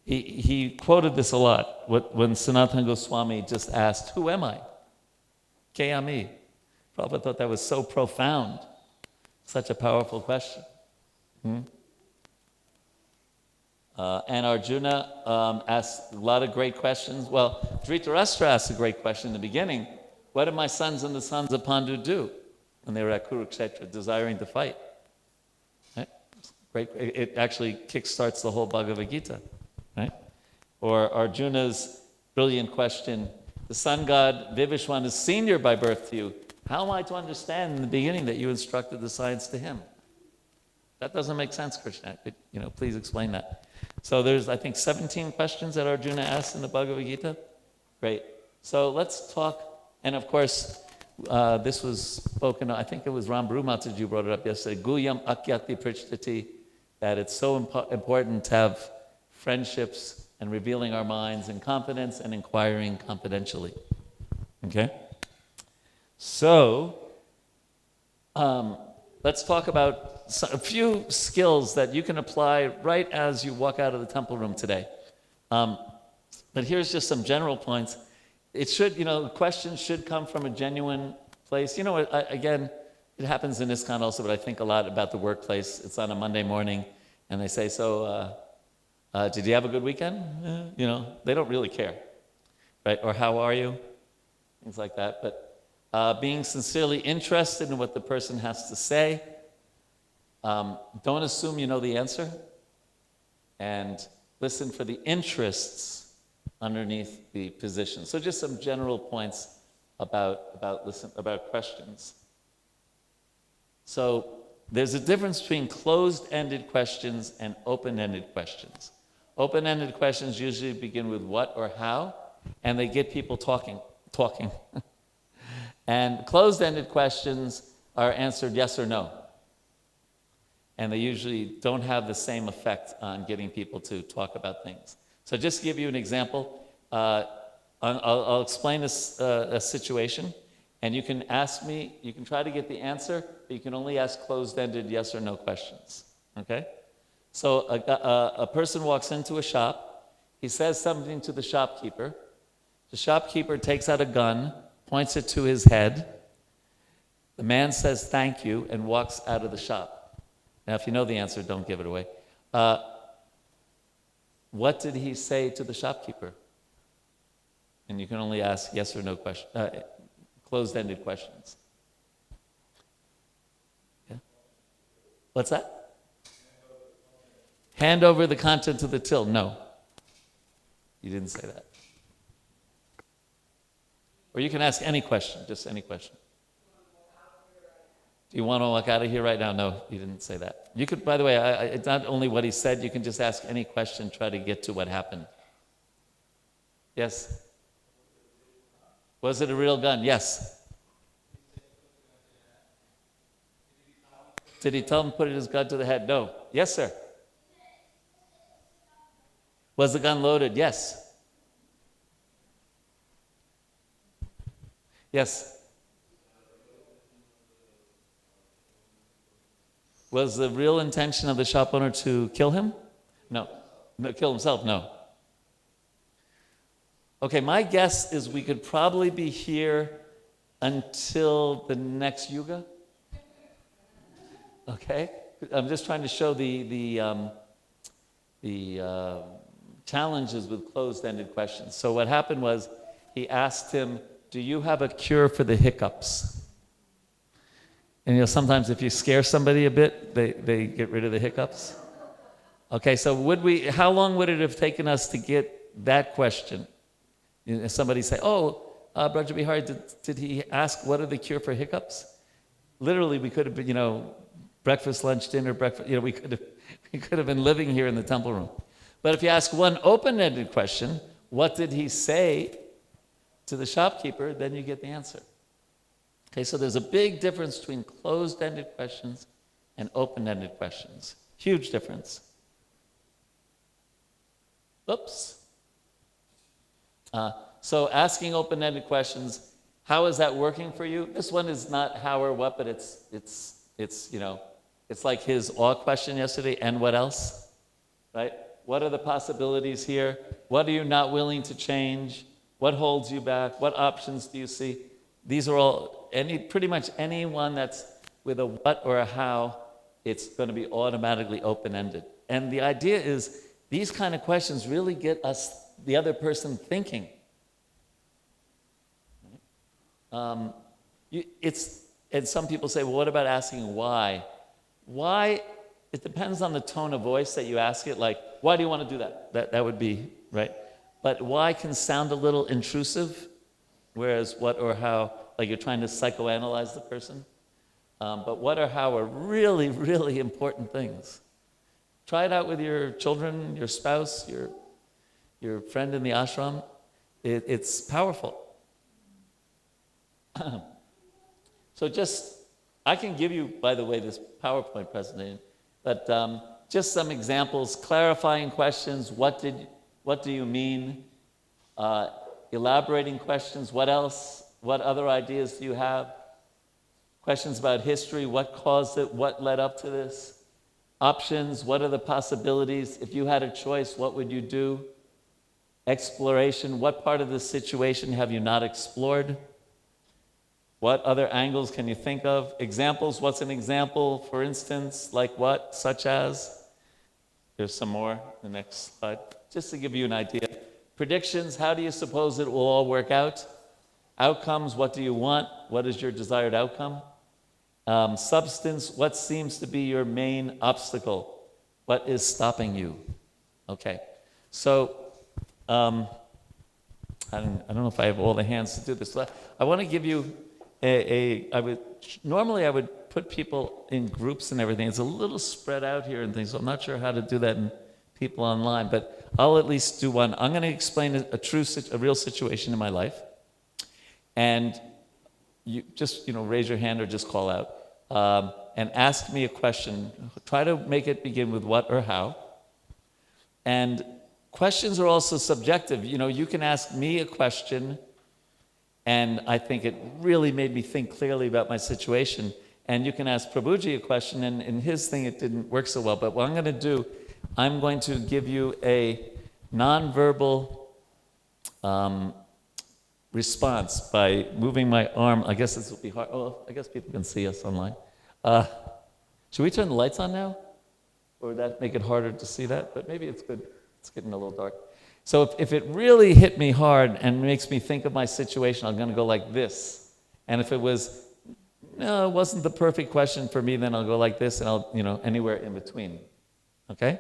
He quoted this a lot when Sanatana Goswami just asked, "Who am I?" Kayami. Prabhupada thought that was so profound, such a powerful question. And Arjuna asked a lot of great questions. Well, Dhritarashtra asked a great question in the beginning. What did my sons and the sons of Pandu do when they were at Kurukshetra desiring to fight? Right? Great. It actually kickstarts the whole Bhagavad Gita. Right? Or Arjuna's brilliant question, the sun god Vivishwan is senior by birth to you. How am I to understand in the beginning that you instructed the science to him? That doesn't make sense, Krishna. Please explain that. So there's, I think, 17 questions that Arjuna asked in the Bhagavad Gita. Great. So let's talk, and of course, this was spoken, I think it was Ram Brumataji who brought it up yesterday, Guyam Akyati Prichtati, that it's so important to have friendships and revealing our minds in confidence and inquiring confidentially. Okay? So, let's talk about a few skills that you can apply right as you walk out of the temple room today. But here's just some general points. It should, questions should come from a genuine place. Again, it happens in ISKCON also, but I think a lot about the workplace. It's on a Monday morning, and they say, so, did you have a good weekend? They don't really care, right? Or how are you? Things like that. But being sincerely interested in what the person has to say. Don't assume you know the answer. And listen for the interests underneath the position. So just some general points about questions. So there's a difference between closed-ended questions and open-ended questions. Open-ended questions usually begin with what or how, and they get people talking. And closed-ended questions are answered yes or no. And they usually don't have the same effect on getting people to talk about things. So just to give you an example, I'll explain a situation, and you can ask me, you can try to get the answer, but you can only ask closed-ended yes or no questions, okay? So a person walks into a shop, he says something to the shopkeeper. The shopkeeper takes out a gun, points it to his head. The man says thank you and walks out of the shop. Now, if you know the answer, don't give it away. What did he say to the shopkeeper? And you can only ask yes or no question, closed-ended questions. Yeah? What's that? Hand over the contents of the till. No. You didn't say that. Or you can ask any question, just any question. Do you want to walk out of here right now? No, you didn't say that. You could, by the way, it's not only what he said, you can just ask any question, try to get to what happened. Yes? Was it a real gun? Yes. Did he tell him to put his gun to the head? No. Yes, sir. Was the gun loaded? Yes. Yes. Was the real intention of the shop owner to kill him? No. No, kill himself? No. Okay, my guess is we could probably be here until the next yuga. Okay? I'm just trying to show the challenges with closed-ended questions. So what happened was he asked him, do you have a cure for the hiccups? And sometimes if you scare somebody a bit, they get rid of the hiccups. Okay, so how long would it have taken us to get that question? Somebody say, Vraj Vihari, did he ask what are the cure for hiccups? Literally, we could have been, breakfast, lunch, dinner, breakfast, we could have been living here in the temple room. But if you ask one open-ended question, what did he say to the shopkeeper, then you get the answer. Okay, so there's a big difference between closed-ended questions and open-ended questions. Huge difference. Oops. So asking open-ended questions, how is that working for you? This one is not how or what, but it's like his awe question yesterday, and what else? Right? What are the possibilities here? What are you not willing to change? What holds you back? What options do you see? These are all, pretty much anyone that's with a what or a how, it's going to be automatically open-ended. And the idea is these kind of questions really get the other person thinking. And some people say, well, what about asking why? Why, it depends on the tone of voice that you ask it, like, why do you want to do that? That would be, right? But why can sound a little intrusive, whereas what or how, like you're trying to psychoanalyze the person. But what or how are really, really important things. Try it out with your children, your spouse, your friend in the ashram. It's powerful. So I can give you, by the way, this PowerPoint presentation, but just some examples, clarifying questions, what do you mean? Elaborating questions, what else? What other ideas do you have? Questions about history, what caused it, what led up to this? Options, what are the possibilities? If you had a choice, what would you do? Exploration, what part of the situation have you not explored? What other angles can you think of? Examples, what's an example, for instance, like what, such as? There's some more, the next slide, just to give you an idea. Predictions, how do you suppose it will all work out? Outcomes, what do you want? What is your desired outcome? Substance, what seems to be your main obstacle? What is stopping you? Okay, so I don't know if I have all the hands to do this. I want to give you normally I would put people in groups and everything. It's a little spread out here and things, so I'm not sure how to do that in people online, but I'll at least do one. I'm going to explain a real situation in my life, and you just raise your hand or just call out and ask me a question. Try to make it begin with what or how. And questions are also subjective. You can ask me a question, and I think it really made me think clearly about my situation. And you can ask Prabhuji a question, and in his thing it didn't work so well. But what I'm going to do, I'm going to give you a nonverbal response by moving my arm. I guess this will be hard. Oh, I guess people can see us online. Should we turn the lights on now? Or would that make it harder to see that? But maybe it's good. It's getting a little dark. So if it really hit me hard and makes me think of my situation, I'm going to go like this. And if it wasn't the perfect question for me, then I'll go like this, and I'll, anywhere in between. Okay?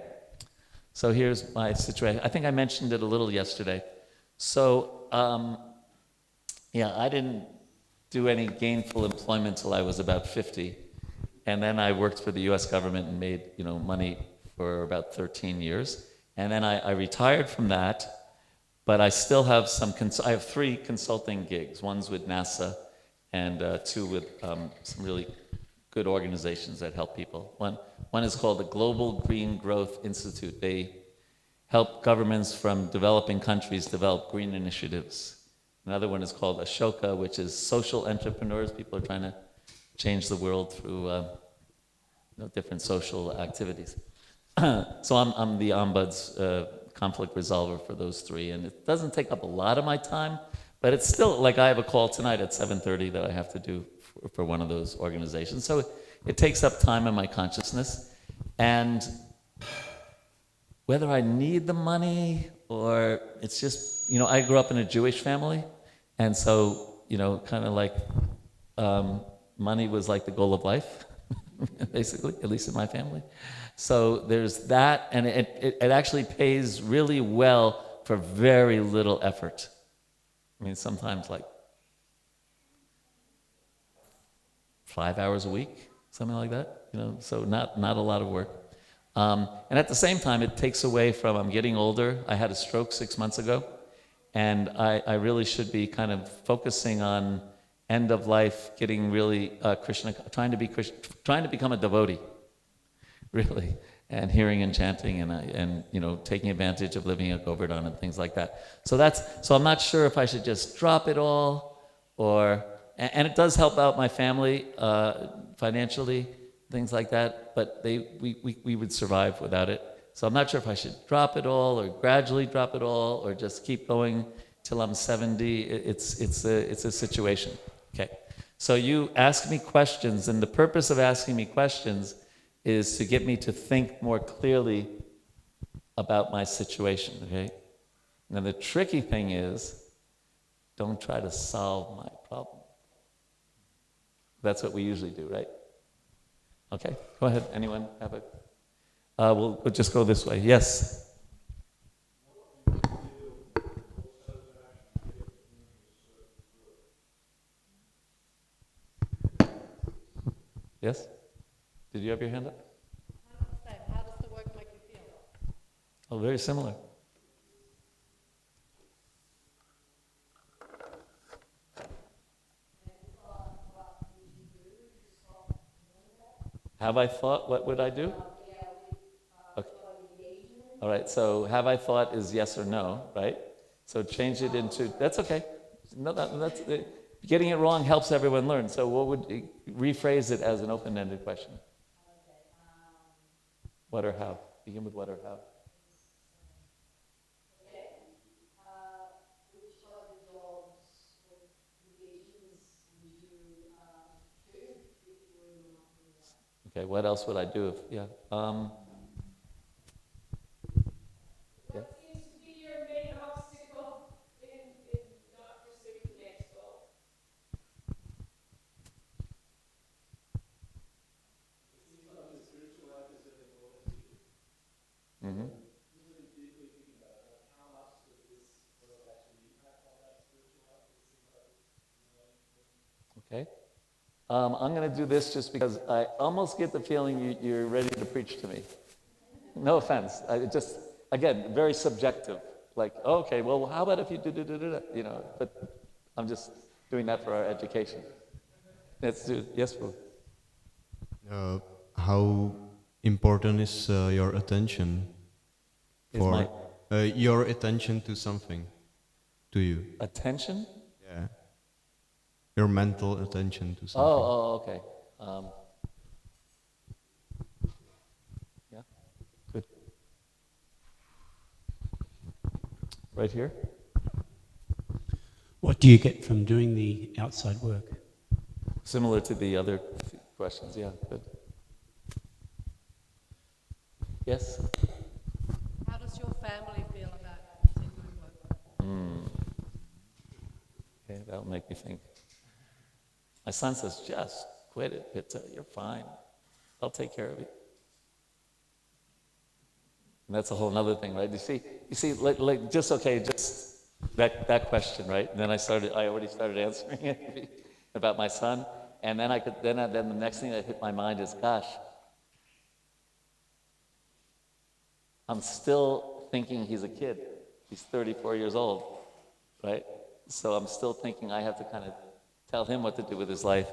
So here's my situation. I think I mentioned it a little yesterday. So, I didn't do any gainful employment till I was about 50. And then I worked for the US government and made, money for about 13 years. And then I retired from that, but I still have I have 3 consulting gigs. One's with NASA and 2 with some really good organizations that help people. One is called the Global Green Growth Institute. They help governments from developing countries develop green initiatives. Another one is called Ashoka, which is social entrepreneurs. People are trying to change the world through different social activities. So I'm the Ombuds conflict resolver for those 3, and it doesn't take up a lot of my time, but it's still, like I have a call tonight at 7:30 that I have to do for one of those organizations. So it takes up time in my consciousness, and whether I need the money or it's just, I grew up in a Jewish family, and so, kind of like money was like the goal of life, basically, at least in my family. So there's that, and it actually pays really well for very little effort. I mean, sometimes like 5 hours a week, something like that, so not a lot of work. And at the same time, it takes away from, I'm getting older. I had a stroke 6 months ago, and I really should be kind of focusing on end of life, getting really Krishna, trying to become a devotee, really, and hearing and chanting and taking advantage of living at Govardhana and things like that. So I'm not sure if I should just drop it all, and it does help out my family financially, things like that, but we would survive without it. So I'm not sure if I should drop it all or gradually drop it all or just keep going till I'm 70. It's a situation. Okay. So you ask me questions, and the purpose of asking me questions is to get me to think more clearly about my situation, okay? Now the tricky thing is, don't try to solve my problem. That's what we usually do, right? Okay, go ahead. Anyone have a... we'll just go this way. Yes? Yes? Did you have your hand up? How does the work make you feel? Oh, very similar. Have I thought, what would I do? Okay. All right, so have I thought is yes or no, right? So change it into, that's okay. No, that's Getting it wrong helps everyone learn. So what would rephrase it as an open-ended question? What or how? Begin with what or how. Okay, what else would I do if, yeah. Yeah. What seems to be your main obstacle in not pursuing the next goal? Mm-hmm. Okay. I'm going to do this just because I almost get the feeling you're ready to preach to me. No offense. Just, again, very subjective. Like, okay, well, how about if you do, you know, but I'm just doing that for our education. Let's do it. Yes, Boo. How important is your attention for your attention to something to you? Attention? Yeah. Your mental attention to something. Okay. Yeah, good. Right here? What do you get from doing the outside work? Similar to the other questions, yeah, good. Yes? How does your family feel about continuing work? Okay, that'll make me think. My son says, just quit it, Pitta, you're fine. I'll take care of it. And that's a whole other thing, right? You see, like just that question, right? And then I already started answering it about my son. And then then the next thing that hit my mind is, gosh, I'm still thinking he's a kid. He's 34 years old, right? So I'm still thinking I have to kind of tell him what to do with his life.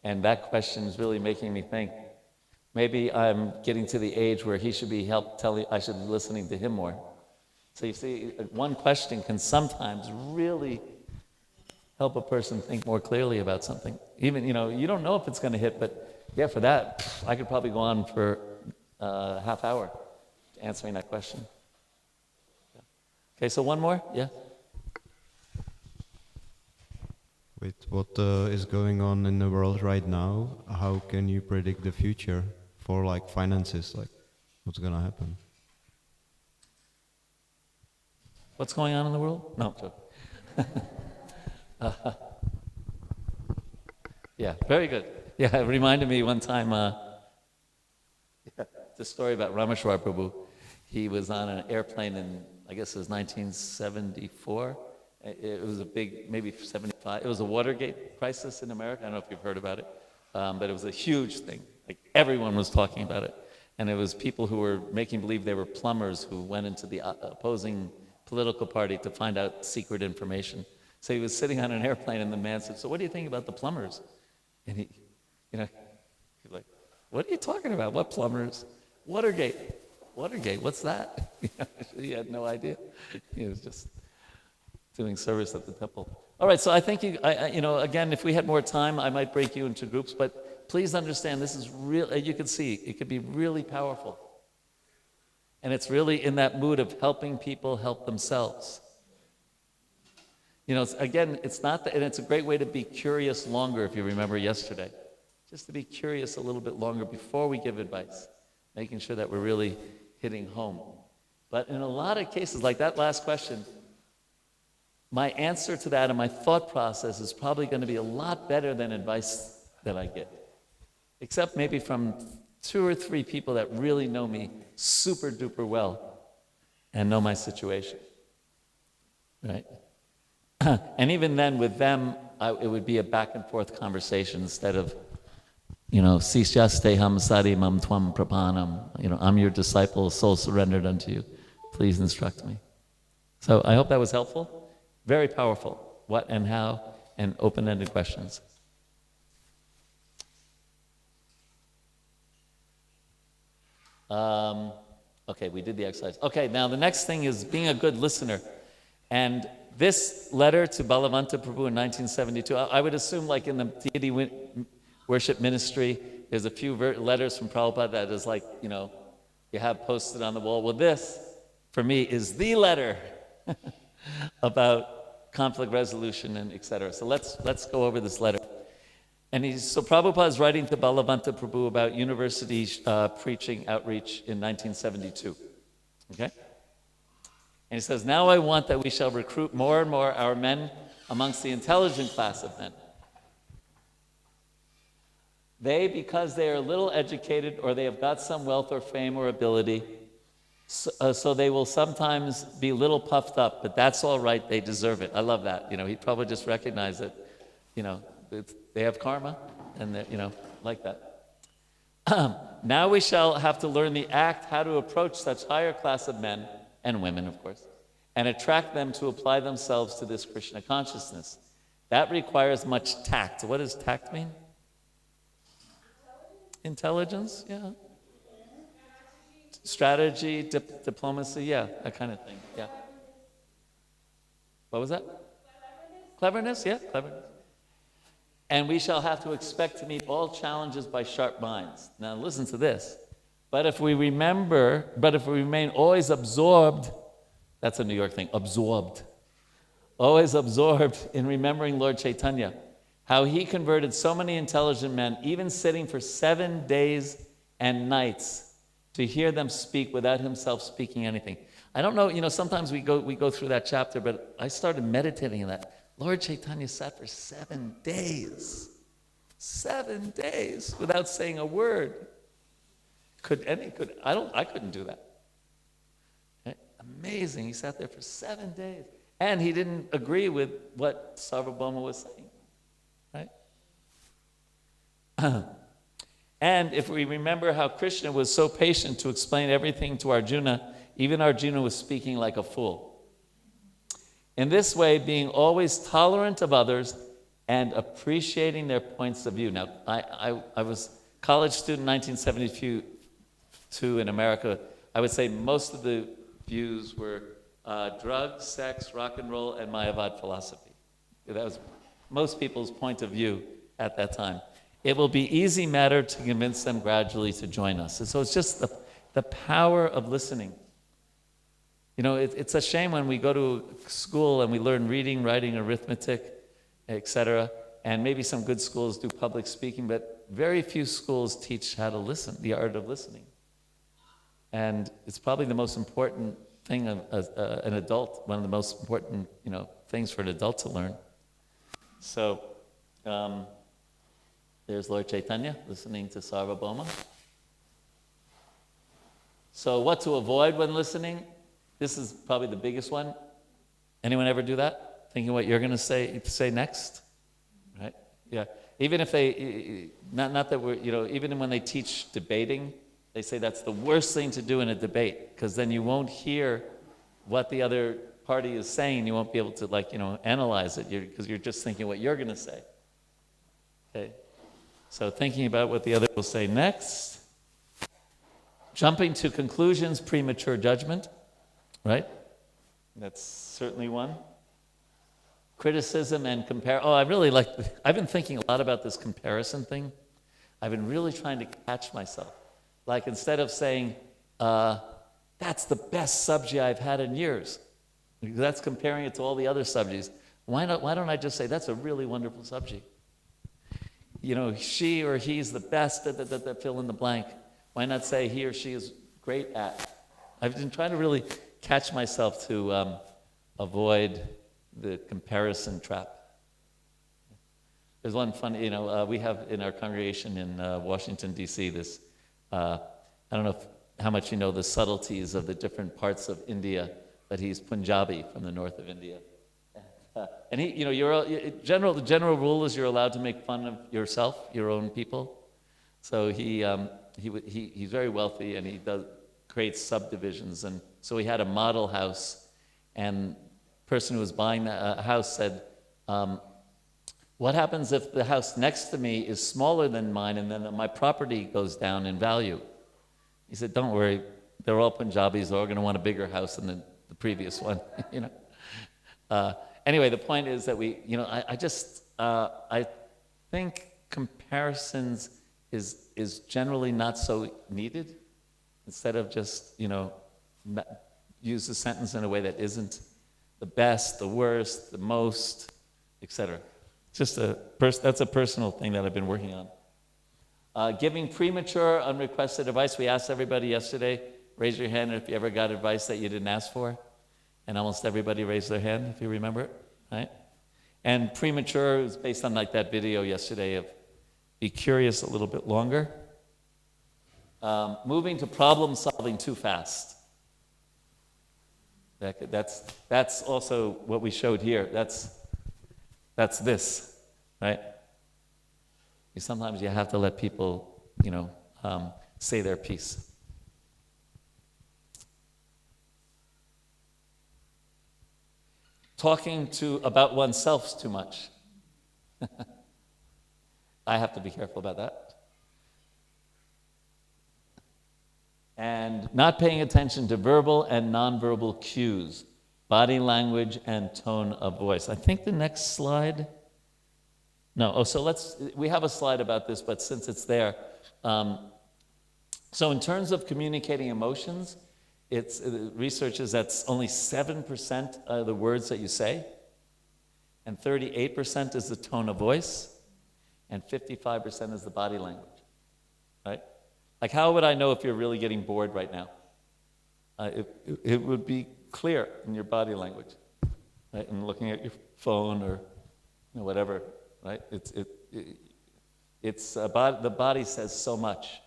And that question is really making me think. Maybe I'm getting to the age where he should be I should be listening to him more. So you see, one question can sometimes really help a person think more clearly about something. Even, you don't know if it's going to hit, but yeah, for that, I could probably go on for a half hour answering that question. Okay, so one more? Yeah? With what is going on in the world right now, how can you predict the future for like finances? Like, what's gonna happen? What's going on in the world? No, I'm joking. Yeah, very good. Yeah, it reminded me one time, the story about Rameshwar Prabhu. He was on an airplane in, I guess it was 1974. It was a big, maybe 75. It was a Watergate crisis in America. I don't know if you've heard about it, but it was a huge thing. Like everyone was talking about it. And it was people who were making believe they were plumbers who went into the opposing political party to find out secret information. So he was sitting on an airplane and the man said, "So what do you think about the plumbers?" And he was like, "What are you talking about? What plumbers? Watergate. Watergate, what's that?" He had no idea. He was just doing service at the temple. All right, so I think again, if we had more time, I might break you into groups, but please understand this is real. You can see, it could be really powerful. And it's really in that mood of helping people help themselves. Again, it's not that, and it's a great way to be curious longer, if you remember yesterday. Just to be curious a little bit longer before we give advice, making sure that we're really hitting home. But in a lot of cases, like that last question, my answer to that and my thought process is probably going to be a lot better than advice that I get. Except maybe from 2 or 3 people that really know me super duper well and know my situation. Right? And even then with them, it would be a back and forth conversation instead of, Sisyaste ham sari mam tvam prapanam. I'm your disciple, soul surrendered unto you. Please instruct me. So I hope that was helpful. Very powerful. What and how, and open-ended questions. Okay, we did the exercise. Okay, now the next thing is being a good listener. And this letter to Balavanta Prabhu in 1972, I would assume like in the deity worship ministry, there's a few letters from Prabhupada that is like, you know, you have posted on the wall. Well, this, for me, is the letter about conflict resolution and etc. So let's go over this letter. And so Prabhupada is writing to Balavanta Prabhu about university preaching outreach in 1972. Okay? And he says, now I want that we shall recruit more and more our men amongst the intelligent class of men. They, because they are little educated or they have got some wealth or fame or ability, so they will sometimes be a little puffed up, but that's all right, they deserve it. I love that. You know, he probably just recognized that, you know, they have karma, and you know, like that. Now we shall have to learn the act, how to approach such higher class of men, and women, of course, and attract them to apply themselves to this Krishna consciousness. That requires much tact. What does tact mean? Intelligence, yeah. Strategy, diplomacy, yeah, that kind of thing, yeah. What was that? Cleverness, yeah, cleverness. And we shall have to expect to meet all challenges by sharp minds. Now listen to this. But if we remain always absorbed, that's a New York thing, absorbed. Always absorbed in remembering Lord Chaitanya, how he converted so many intelligent men, even sitting for 7 days and nights to hear them speak without himself speaking anything. I don't know, you know, sometimes we go through that chapter, but I started meditating on that. Lord Chaitanya sat for 7 days. 7 days without saying a word. I couldn't do that. Okay? Amazing. He sat there for 7 days. And he didn't agree with what Sarvabhauma was saying. Right? And if we remember how Krishna was so patient to explain everything to Arjuna, even Arjuna was speaking like a fool. In this way, being always tolerant of others and appreciating their points of view. Now, I was a college student in 1972 in America. I would say most of the views were drugs, sex, rock and roll, and Mayavad philosophy. That was most people's point of view at that time. It will be easy matter to convince them gradually to join us. And so it's just the power of listening. You know, it's a shame when we go to school and we learn reading, writing, arithmetic, etc. And maybe some good schools do public speaking, but very few schools teach how to listen, the art of listening. And it's probably the most important thing of an adult, one of the most important, you know, things for an adult to learn. So there's Lord Chaitanya listening to Sarvabhauma. So what to avoid when listening? This is probably the biggest one. Anyone ever do that? Thinking what you're going to say next? Right? Yeah. Even if they, not that we're, you know, even when they teach debating, they say that's the worst thing to do in a debate, because then you won't hear what the other party is saying. You won't be able to, like, you know, analyze it, because you're just thinking what you're going to say. Okay. So thinking about what the other will say next. Jumping to conclusions, premature judgment. Right? That's certainly one. Criticism and compare. Oh, I've been thinking a lot about this comparison thing. I've been really trying to catch myself. Like, instead of saying, that's the best subject I've had in years, because that's comparing it to all the other subjects. Why don't I just say, that's a really wonderful subject? You know, she or he's the best, fill in the blank. Why not say he or she is great at? I've been trying to really catch myself to avoid the comparison trap. There's one funny, you know, we have in our congregation in Washington, D.C., this, I don't know how much you know the subtleties of the different parts of India, but he's Punjabi from the north of India. And he, you know, the general rule is you're allowed to make fun of yourself, your own people. So he's very wealthy, and he creates subdivisions. And so he had a model house, and the person who was buying the house said, what happens if the house next to me is smaller than mine, and then my property goes down in value? He said, don't worry, they're all Punjabis, they're all going to want a bigger house than the previous one, you know. Anyway, the point is that I think comparisons is generally not so needed. Instead of just, use the sentence in a way that isn't the best, the worst, the most, etc. Just that's a personal thing that I've been working on. Giving premature, unrequested advice. We asked everybody yesterday, raise your hand if you ever got advice that you didn't ask for. And almost everybody raised their hand, if you remember it, right? And premature is based on like that video yesterday of be curious a little bit longer. Moving to problem solving too fast. That's also what we showed here. That's this, right? Sometimes you have to let people, say their piece. Talking about oneself too much. I have to be careful about that. And not paying attention to verbal and nonverbal cues, body language and tone of voice. I think the next slide. No, we have a slide about this, but since it's there. So in terms of communicating emotions, research is that's only 7% of the words that you say, and 38% is the tone of voice, and 55% is the body language, right? Like, how would I know if you're really getting bored right now? It would be clear in your body language, right? And looking at your phone or whatever, right? The body says so much,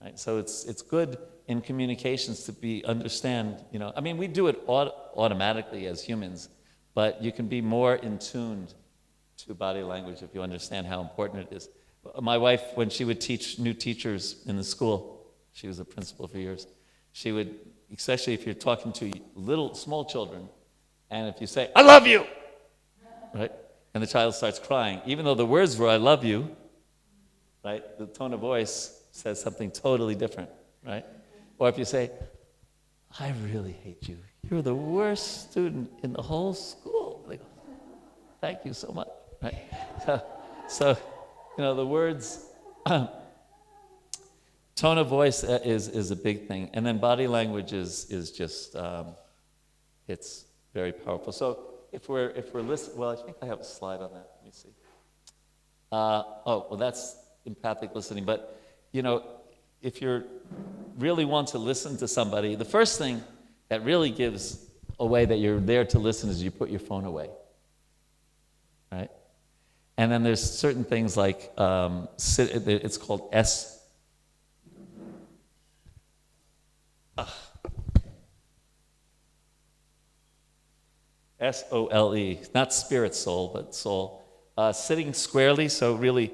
right? So it's good in communications to understand. We do it automatically as humans, but you can be more in tune to body language if you understand how important it is. My wife, when she would teach new teachers in the school, she was a principal for years, she would, especially if you're talking to small children, and if you say, "I love you," right? And the child starts crying, even though the words were, "I love you," right? The tone of voice says something totally different, right? Or if you say, "I really hate you. You're the worst student in the whole school." They go, "Thank you so much," right? So the words, tone of voice is a big thing. And then body language is just, it's very powerful. So if we're listening, well, I think I have a slide on that. Let me see. That's empathic listening. But, if you really want to listen to somebody, the first thing that really gives away that you're there to listen is you put your phone away, right? And then there's certain things like, it's called S-O-L-E, not spirit soul, but soul. Sitting squarely, so really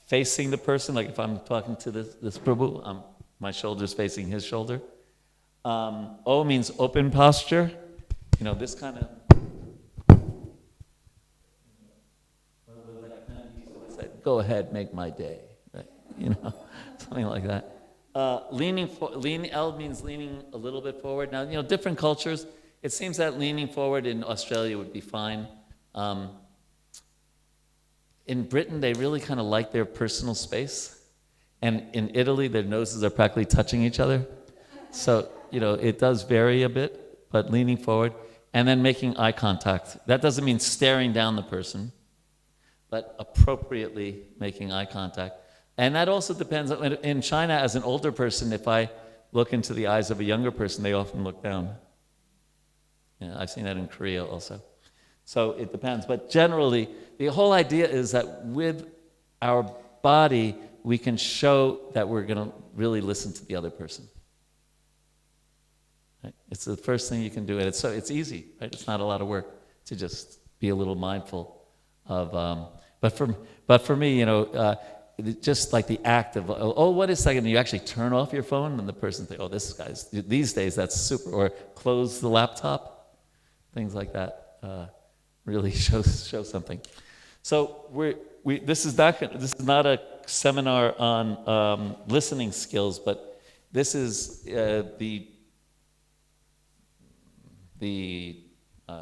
facing the person, like if I'm talking to this Prabhu, my shoulder's facing his shoulder. O means open posture, this kind of, go ahead, make my day, right? Something like that. L means leaning a little bit forward. Now, different cultures, it seems that leaning forward in Australia would be fine. In Britain, they really kind of like their personal space. And in Italy, their noses are practically touching each other. So, it does vary a bit, but leaning forward. And then making eye contact. That doesn't mean staring down the person, but appropriately making eye contact. And that also depends. In China, as an older person, if I look into the eyes of a younger person, they often look down. I've seen that in Korea also. So it depends. But generally, the whole idea is that with our body, we can show that we're going to really listen to the other person. Right? It's the first thing you can do. And it's easy, right? It's not a lot of work to just be a little mindful of... But for me, just like the act of, what is that? And you actually turn off your phone and the person thinks, these days that's super. Or close the laptop, things like that really show something. So this is not a seminar on listening skills, but this is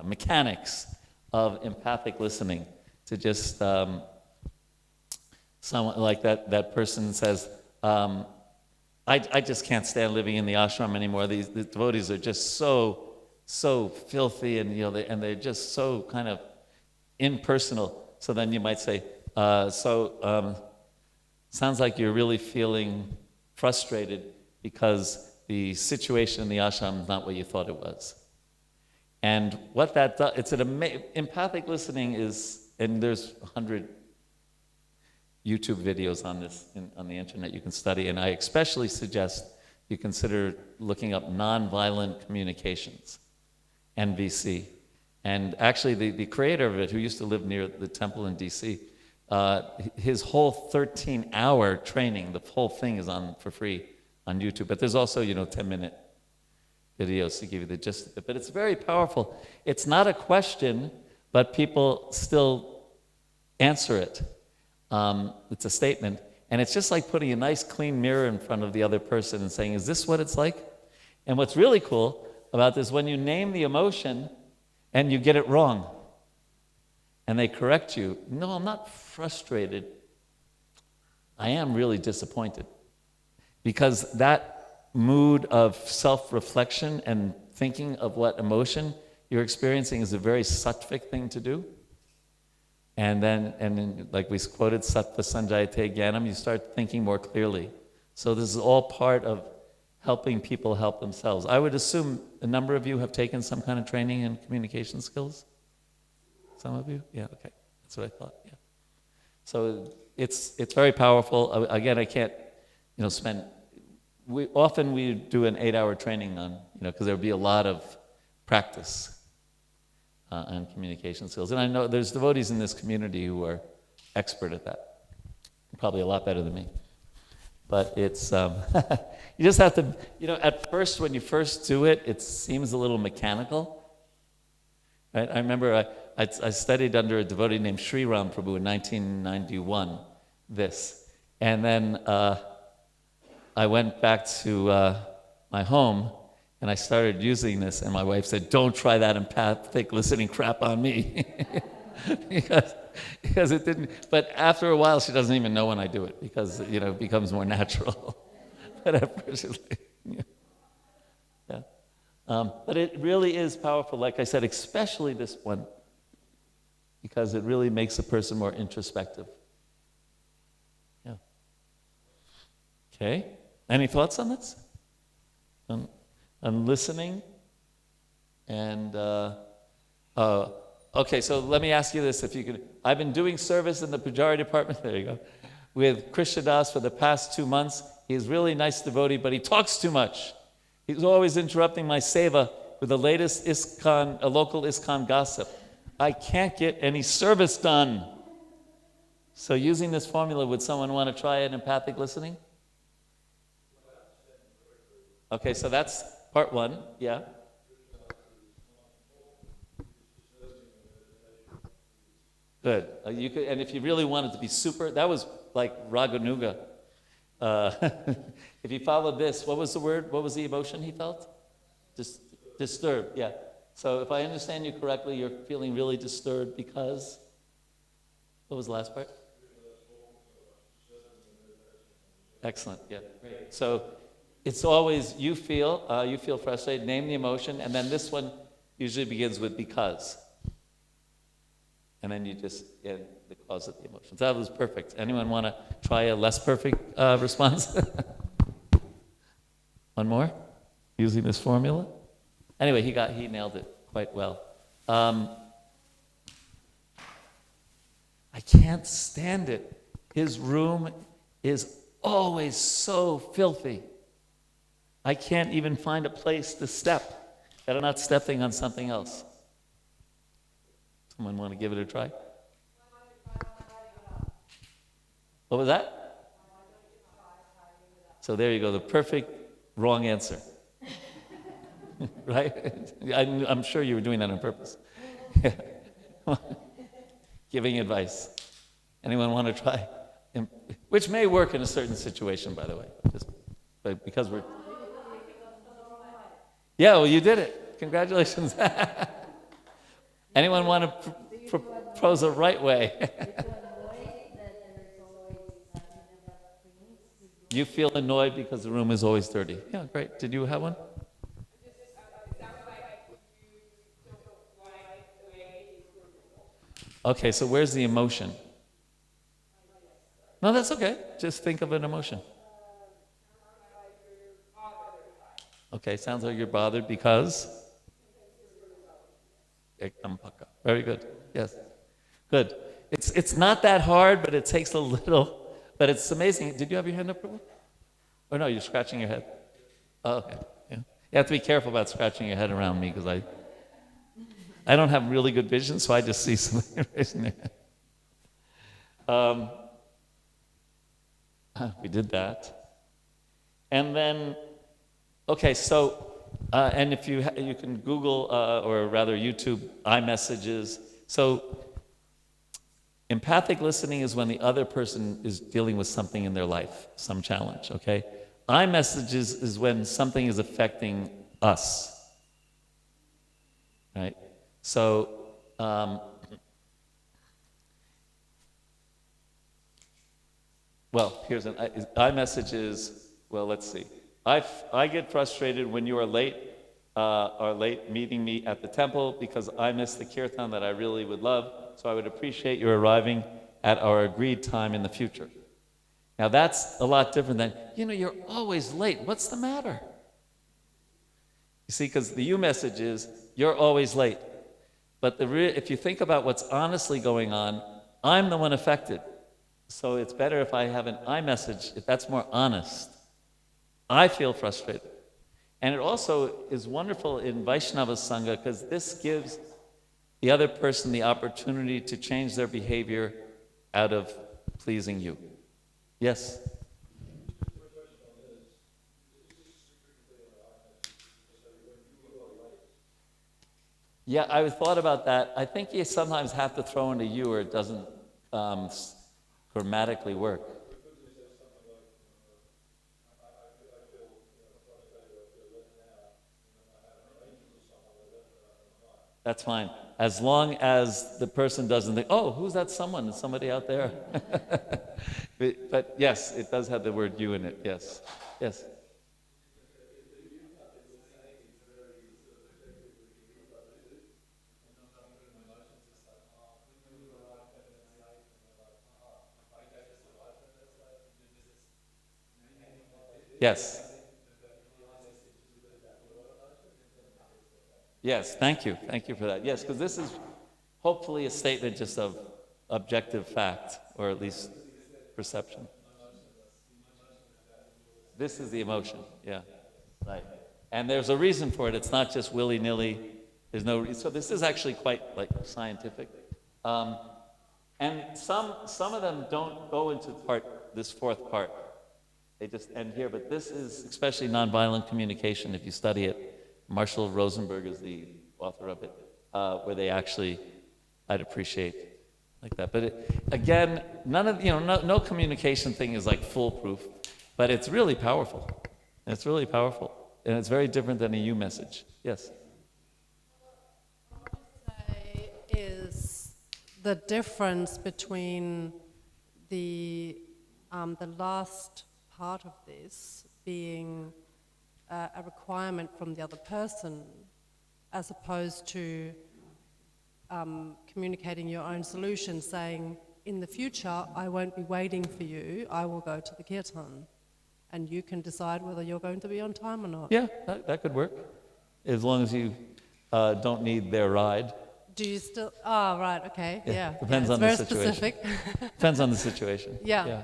mechanics of empathic listening to just someone like that person says, I just can't stand living in the ashram anymore. The devotees are just so filthy, and they're just so kind of impersonal. So then you might say, sounds like you're really feeling frustrated because the situation in the ashram is not what you thought it was. And what that does, it's empathic listening is, and there's 100 YouTube videos on this on the internet you can study, and I especially suggest you consider looking up nonviolent communications, NVC. And actually the creator of it, who used to live near the temple in DC, his whole 13-hour training, the whole thing is on for free on YouTube. But there's also 10-minute videos to give you the gist of it. But it's very powerful. It's not a question, but people still answer it. It's a statement. And it's just like putting a nice clean mirror in front of the other person and saying, is this what it's like? And what's really cool about this, when you name the emotion and you get it wrong, and they correct you, no, I'm not frustrated. I am really disappointed. Because that mood of self-reflection and thinking of what emotion you're experiencing is a very sattvic thing to do. And then like we quoted, sattva sanjayate jnanam, you start thinking more clearly. So this is all part of helping people help themselves. I would assume a number of you have taken some kind of training in communication skills? Some of you? Yeah, okay. That's what I thought, yeah. So it's very powerful. Again, I can't, spend... We do an 8-hour training on, because there would be a lot of practice on communication skills. And I know there's devotees in this community who are expert at that. Probably a lot better than me. But it's, you just have to, at first, when you first do it, it seems a little mechanical. Right? I remember I studied under a devotee named Sri Ram Prabhu in 1991, this. And then I went back to my home, and I started using this, and my wife said, don't try that empathic listening crap on me. because it didn't, but after a while, she doesn't even know when I do it, because, it becomes more natural. But at first, it's like, yeah. But it really is powerful, like I said, especially this one, because it really makes a person more introspective. Yeah. Okay. Any thoughts on this? On listening? And, okay, so let me ask you this, if you could. I've been doing service in the Pujari department, there you go, with Krishnadas for the past 2 months. He's a really nice devotee, but he talks too much. He's always interrupting my seva with the latest ISKCON, a local ISKCON gossip. I can't get any service done. So using this formula, would someone want to try an empathic listening? Okay, so that's part one, yeah. Good. You could, and if you really wanted to be super, that was like Raganuga. If you followed this, what was the word? What was the emotion he felt? Disturbed, yeah. So if I understand you correctly, you're feeling really disturbed because, what was the last part? Excellent, yeah, great. So it's always, you feel frustrated, name the emotion, and then this one usually begins with because. And then you just get the cause of the emotions. That was perfect. Anyone want to try a less perfect response? One more? Using this formula? Anyway, he nailed it quite well. I can't stand it. His room is always so filthy. I can't even find a place to step that I'm not stepping on something else. Someone want to give it a try? What was that? So there you go, the perfect wrong answer. Right? I'm sure you were doing that on purpose. Giving advice. Anyone want to try? Which may work in a certain situation, by the way. But because we're... Yeah, well, you did it. Congratulations. Anyone want to propose a right way? You feel annoyed because the room is always dirty. Yeah, great. Did you have one? Okay, so where's the emotion? No, that's okay. Just think of an emotion. Okay, sounds like you're bothered because? Very good. Yes. Good. It's not that hard, but it takes a little, but it's amazing. Did you have your hand up? Or no, you're scratching your head. Oh, okay. Yeah. You have to be careful about scratching your head around me because I don't have really good vision, so I just see something raising their head. We did that. And then, okay, so, and if you can Google, or rather YouTube, iMessages. So, empathic listening is when the other person is dealing with something in their life, some challenge, okay? iMessages is when something is affecting us, right? So, well, here's an iMessages. Well, let's see. I get frustrated when you are late meeting me at the temple because I missed the kirtan that I really would love. So I would appreciate your arriving at our agreed time in the future. Now that's a lot different than, you're always late. What's the matter? You see, because the you message is, you're always late. But if you think about what's honestly going on, I'm the one affected. So it's better if I have an I message, if that's more honest. I feel frustrated. And it also is wonderful in Vaishnava Sangha because this gives the other person the opportunity to change their behavior out of pleasing you. Yes? Yeah, I thought about that. I think you sometimes have to throw in a you or it doesn't grammatically work. That's fine. As long as the person doesn't think, oh, who's that someone? There's somebody out there. But yes, it does have the word you in it. Yes. Yes. Yes. Yes, thank you. Thank you for that. Yes, because this is hopefully a statement just of objective fact, or at least perception. This is the emotion, yeah. Right. And there's a reason for it. It's not just willy-nilly. There's no reason. So this is actually quite scientific. And some of them don't go into this fourth part. They just end here. But this is especially nonviolent communication. If you study it, Marshall Rosenberg is the author of it, where they actually, I'd appreciate like that. But again, no communication thing is foolproof, but it's really powerful. It's really powerful. And it's very different than a you message. Yes? What I would say is the difference between the last part of this being a requirement from the other person as opposed to communicating your own solution, saying, in the future, I won't be waiting for you, I will go to the kirtan. And you can decide whether you're going to be on time or not. Yeah, that could work, as long as you don't need their ride. Do you still, right, okay, yeah. Depends on the situation. It's very specific. Depends on the situation. Yeah.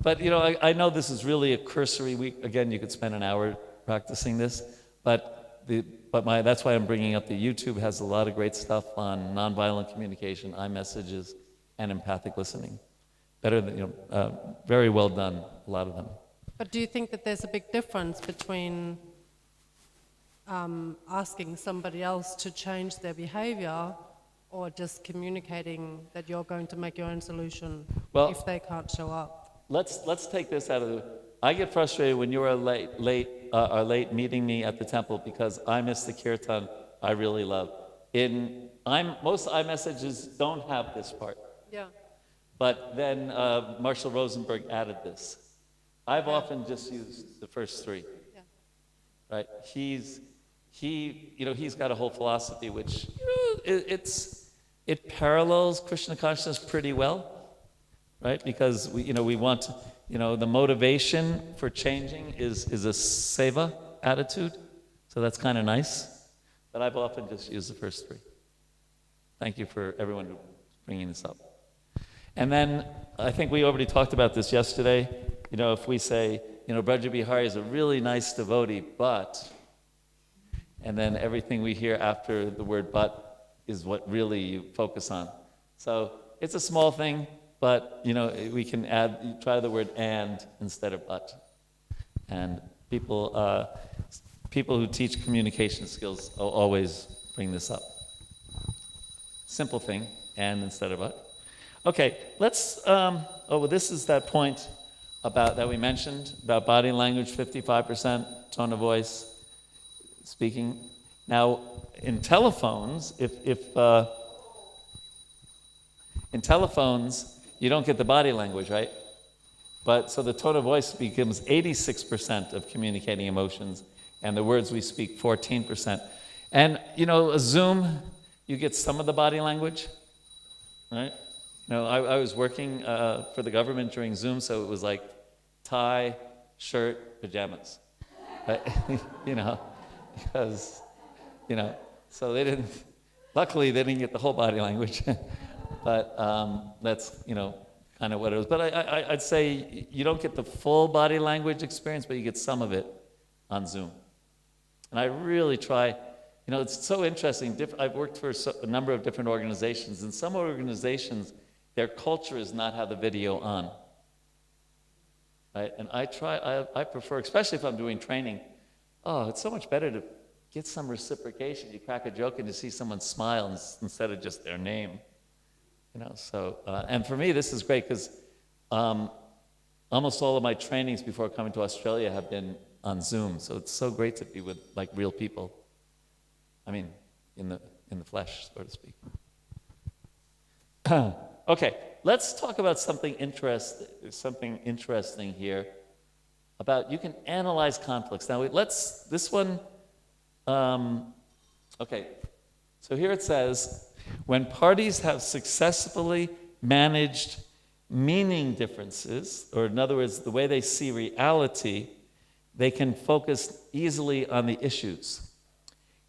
But I know this is really a cursory week. Again, you could spend an hour practicing this, but that's why I'm bringing up the YouTube has a lot of great stuff on nonviolent communication, iMessages, and empathic listening. Better than, very well done, a lot of them. But do you think that there's a big difference between asking somebody else to change their behavior or just communicating that you're going to make your own solution if they can't show up? Let's take this out of the... I get frustrated when you are late meeting me at the temple because I missed the kirtan I really love. most iMessages don't have this part. Yeah. But then Marshall Rosenberg added this. I've often just used the first three. Yeah. Right? He's got a whole philosophy which it parallels Krishna consciousness pretty well, right? Because we want the motivation for changing is a seva attitude, so that's kind of nice. But I've often just used the first three. Thank you for everyone bringing this up. And then I think we already talked about this yesterday. If we say, Vraj Vihari is a really nice devotee, but, and then everything we hear after the word but is what really you focus on. So it's a small thing, but, we can try the word and instead of but. And people who teach communication skills always bring this up. Simple thing, and instead of but. Okay, let's, this is that point that we mentioned, about body language, 55%, tone of voice, speaking. Now, in telephones, in telephones, you don't get the body language, right? But so the tone of voice becomes 86% of communicating emotions, and the words we speak, 14%. And, a Zoom, you get some of the body language, right? I was working for the government during Zoom, so it was like tie, shirt, pajamas. Because, so luckily they didn't get the whole body language. But that's, kind of what it was. But I'd say you don't get the full body language experience, but you get some of it on Zoom. And I really try, it's so interesting. I've worked for a number of different organizations, and some organizations, their culture is not have the video on. Right? And I prefer, especially if I'm doing training, it's so much better to get some reciprocation. You crack a joke and you see someone smile instead of just their name. And for me, this is great because almost all of my trainings before coming to Australia have been on Zoom. So it's so great to be with real people. I mean, in the flesh, so to speak. Okay, let's talk about something interesting here. About you can analyze conflicts. Now this one. Okay, so here it says, when parties have successfully managed meaning differences, or in other words, the way they see reality, they can focus easily on the issues.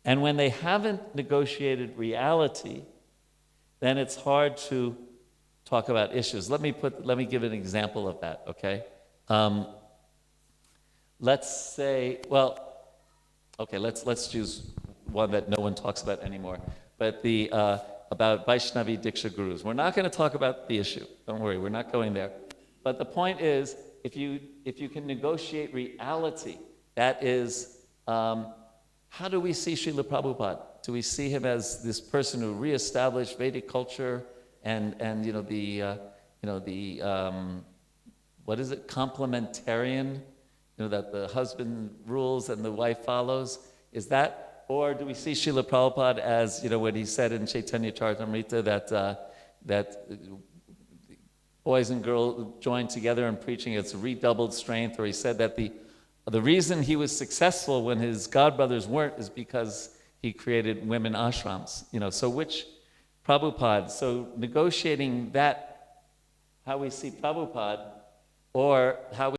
And when they haven't negotiated reality, then it's hard to talk about issues. Let me give an example of that, okay? Let's say, let's choose one that no one talks about anymore, but about Vaishnavi Diksha gurus. We're not going to talk about the issue. Don't worry, we're not going there. But the point is, if you can negotiate reality, that is, how do we see Srila Prabhupada? Do we see him as this person who reestablished Vedic culture and what is it, complementarian? That the husband rules and the wife follows. Is that, or do we see Srila Prabhupada as, what he said in Chaitanya Charitamrita that boys and girls joined together in preaching, it's redoubled strength, or he said that the reason he was successful when his godbrothers weren't is because he created women ashrams. So which Prabhupada? So negotiating that, how we see Prabhupada, or how we